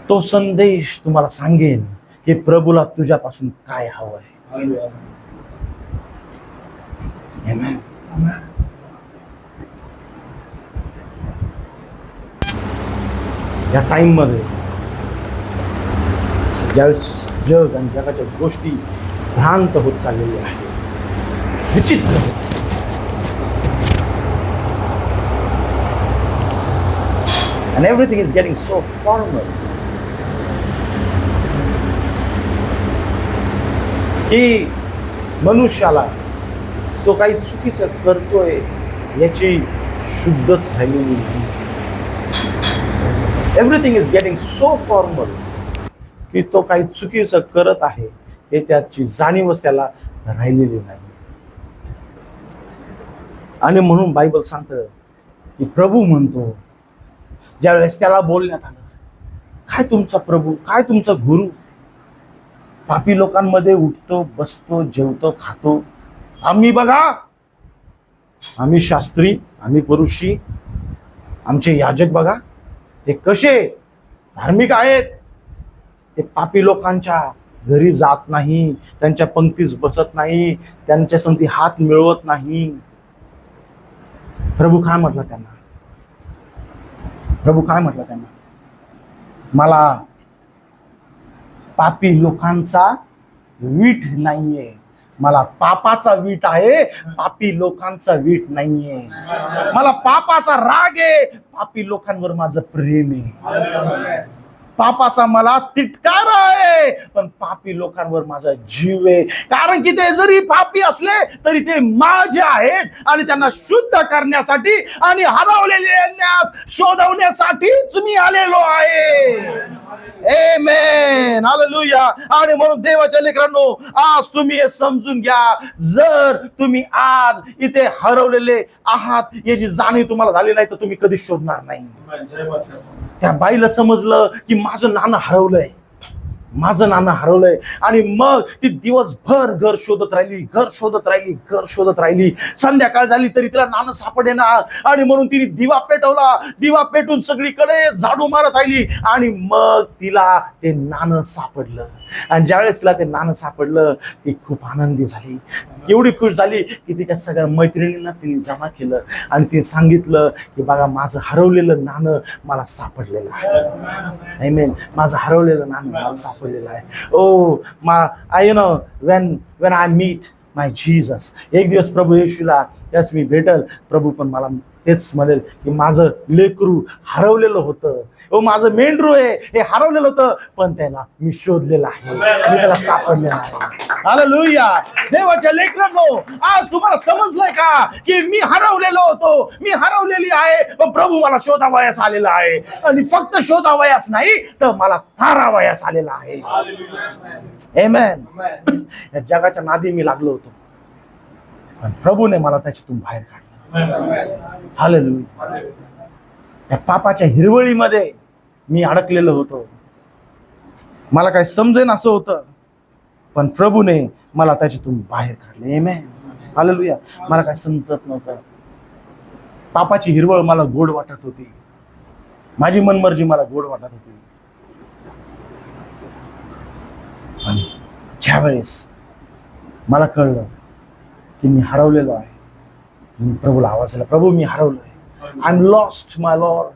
तो संदेश तुम्हाला सांगेल की प्रभूला तुझ्यापासून काय हवंय. आमेन. या टाइम मध्ये ज्यावेळेस जग आणि जगाच्या गोष्टी भ्रांत होत चाललेल्या आहेत, विचित्र होत चाललेल्या. and everything is getting so formal की मनुष्याला तो काही चुकीचं करतोय याची शुद्धच राहिलेली नाही. Everything is getting so formal की तो काही चुकीचं करत आहे हे त्याची जाणीवच त्याला राहिलेली नाही. आणि म्हणून बायबल सांगतं की प्रभू म्हणतो, ज्यावेळेस त्याला बोलण्यात आलं, काय तुमचा प्रभू, काय तुमचा गुरु पापी लोकांमध्ये उठतो, बसतो, जेवतो, खातो. आम्ही बघा, आम्ही शास्त्री, आम्ही पुरुषी, आमचे याजक बघा ते कसे धार्मिक आहेत. ते पापी लोकांच्या घरी जात नाही, त्यांच्या पंक्तीस बसत नाही, त्यांच्या संगती हात मिळवत नाही. प्रभू काय म्हटलं त्यांना? प्रभू काय म्हटलं त्यांना? मला पापी लोकांचा वीट नाहीये, मला पापाचा वीट आहे, पापी लोकांचा वीट नाहीये. मला पापाचा राग आहे, पापी लोकांवर माझं प्रेम आहे. पापाचा मला तिटकारा आहे, पण पापी लोकांवर माझा जीव आहे. कारण की ते जरी पापी असले तरी ते माझे आहेत आणि त्यांना शुद्ध करण्यासाठी आणि हरवलेल्यांना शोधवण्यासाठीच मी आलेलो आहे. आमेन, हालेलुया. आणि म्हणून देवाच्या लेकरांनो, आज तुम्ही हे समजून घ्या, जर तुम्ही आज इथे हरवलेले आहात याची जाणीव तुम्हाला झाली नाही तर तुम्ही कधी शोधणार नाही. त्या बाईला समजलं की माझं नाणं हरवलंय, माझं नाणं हरवलंय. आणि मग ती दिवसभर घर शोधत राहिली, घर शोधत राहिली, घर शोधत राहिली. संध्याकाळ झाली तरी तिला नाणं सापडेना. आणि म्हणून तिने दिवा पेटवला, दिवा पेटून सगळीकडे झाडू मारत राहिली. आणि मग तिला ते नाणं सापडलं. आणि ज्यावेळेस तिला ते नाणं सापडलं ती खूप आनंदी झाली, एवढी खुश झाली की तिच्या सगळ्या मैत्रिणींना तिने जमा केलं आणि तिने सांगितलं की बघा, माझं हरवलेलं नाणं मला सापडलेलं आहे. आमेन, माझं हरवलेलं नाणं मला सापडलेलं आहे. Oh I you know when I meet my Jesus, एक दिवस प्रभू येशूला त्याच मी भेटल, प्रभू पण मला तेच म्हणेल की माझं लेकरू हरवलेलं होतं, ओ माझं मेंढरू आहे हे हरवलेलं होतं, पण त्याला मी शोधलेलं आहे, मी त्याला सापडलेलं आहे. हालेलुया. देवाच्या लेकरांनो, आज तुम्हाला समजलंय का की मी हरवलेलो होतो, मी हरवलेली आहे, पण प्रभू मला शोधावयास आलेला आहे. आणि फक्त शोधावयास नाही तर मला तारावयास आलेला आहे. आमेन. या जगाच्या नादी मी लागलो होतो, पण प्रभूने मला त्याच्यातून बाहेर काढलं. हालेलुया. या पापाच्या हिरवळीमध्ये मी अडकलेलो होतो, मला काय समजेन असं होतं, पण प्रभूने मला त्याच्यातून बाहेर काढले. आमेन, हालेलुया. मला काय समजत नव्हतं, पापाची हिरवळ मला गोड वाटत होती, माझी मनमर्जी मला गोड वाटत होती. आणि ज्यावेळेस मला कळलं की मी हरवलेलो आहे, मी प्रभूला आवाज दिला, प्रभू मी हरवलोय, I am lost my Lord,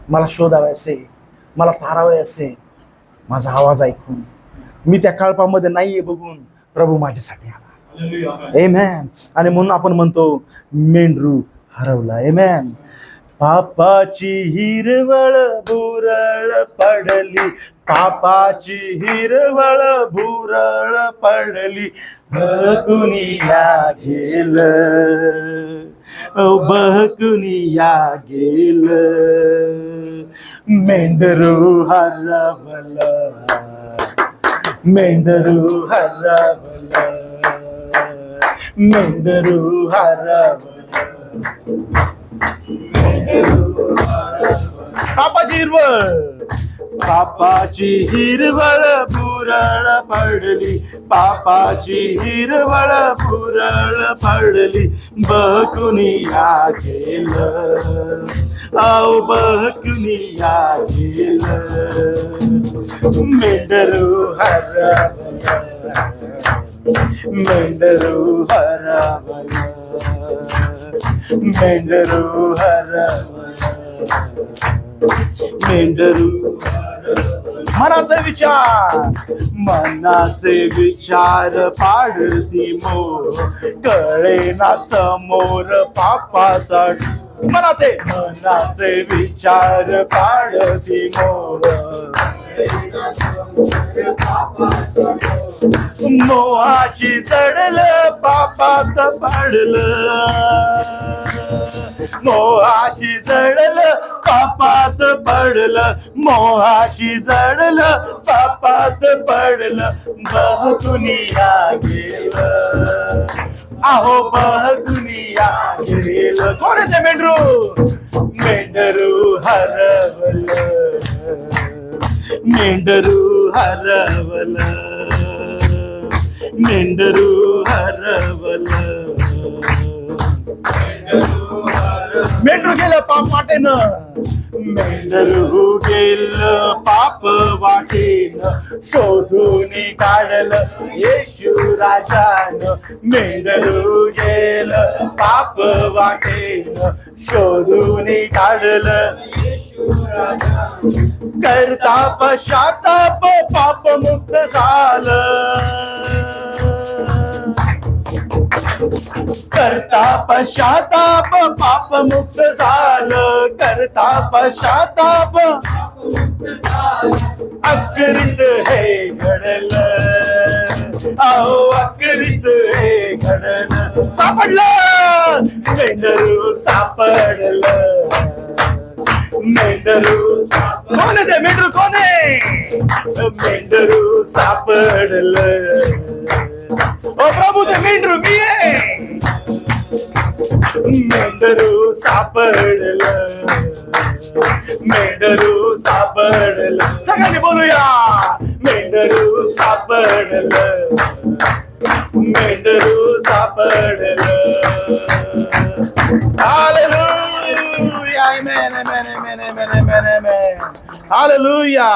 मला शोधावयाचे, मला तारावयाचे. माझा आवाज ऐकून, मी त्या कळपामध्ये नाहीये बघून प्रभू माझ्यासाठी आला. आमेन. आणि म्हणून आपण म्हणतो मेंढरू हरवला. आमेन. पापाची हिरवळ भुरळ पडली, पापाची हिरवळ भुरळ पडली, बहकुनिया गेलं, बहकुनिया गेलं, मेंढरू हरवलं, मेंढरू हरवलं, मेंढरू हरवलं. पापाची हिरवळ, पापाची हिरवळ भुरळ पडली, पापाची हिरवळ भुरळ पडली, बहकुनिया गेलं, आओ बहकुनिया गेलं, मेंढरू हरवलं, मेंढरू हरवलं, मेंढरू हरवलं, मेंढरू. मनाचे विचार, मनाचे विचार पाडती मोर, कळे ना समोर पापाचा मनाचे विचार पाडती मोह, मोहाशी चढलं पापात पडलं, मोहाशी जडलं पापात पडलं, मोहाशी जडलं पापात पडलं, बहकुनिया गेलं, अहो बहकुनिया गेलं. कोण आहे ते मेंढरू? मेंढरू हरवलं, मेंढरू हरवलं, मेंढरू हरवलं. मेंढरू गेलं पाप वाटेनं, मेंढरू गेलं पाप वाटेनं, शोधून काढलं येशू राजानं. मेंढरू गेलं पाप वाटेनं, शोधून काढलं करता पश्चाताप पाप मुक्त झालं, करता पश्चाताप पाप मुक्त झालं, करता पश्चाताप अखरीत हे घडलं, अहो अखरीत हे घडलं. सापडलं मेंढरू सापडलं, मेंढरू कोण आहे ते? मेंढरू कोण आहे? मेंढरू सापडलं. ओ प्रभू ते मेंढरू मी आहे. मेंढरू सापडलं, मेंढरू सापडलं. सगळ्यांनी बोलूया. मेंढरू सापडलं, मेंढरू सापडलं. हालेलुया, आमेन, आमेन, आमेन, आमेन, आमेन, आमेन. हालेलुया.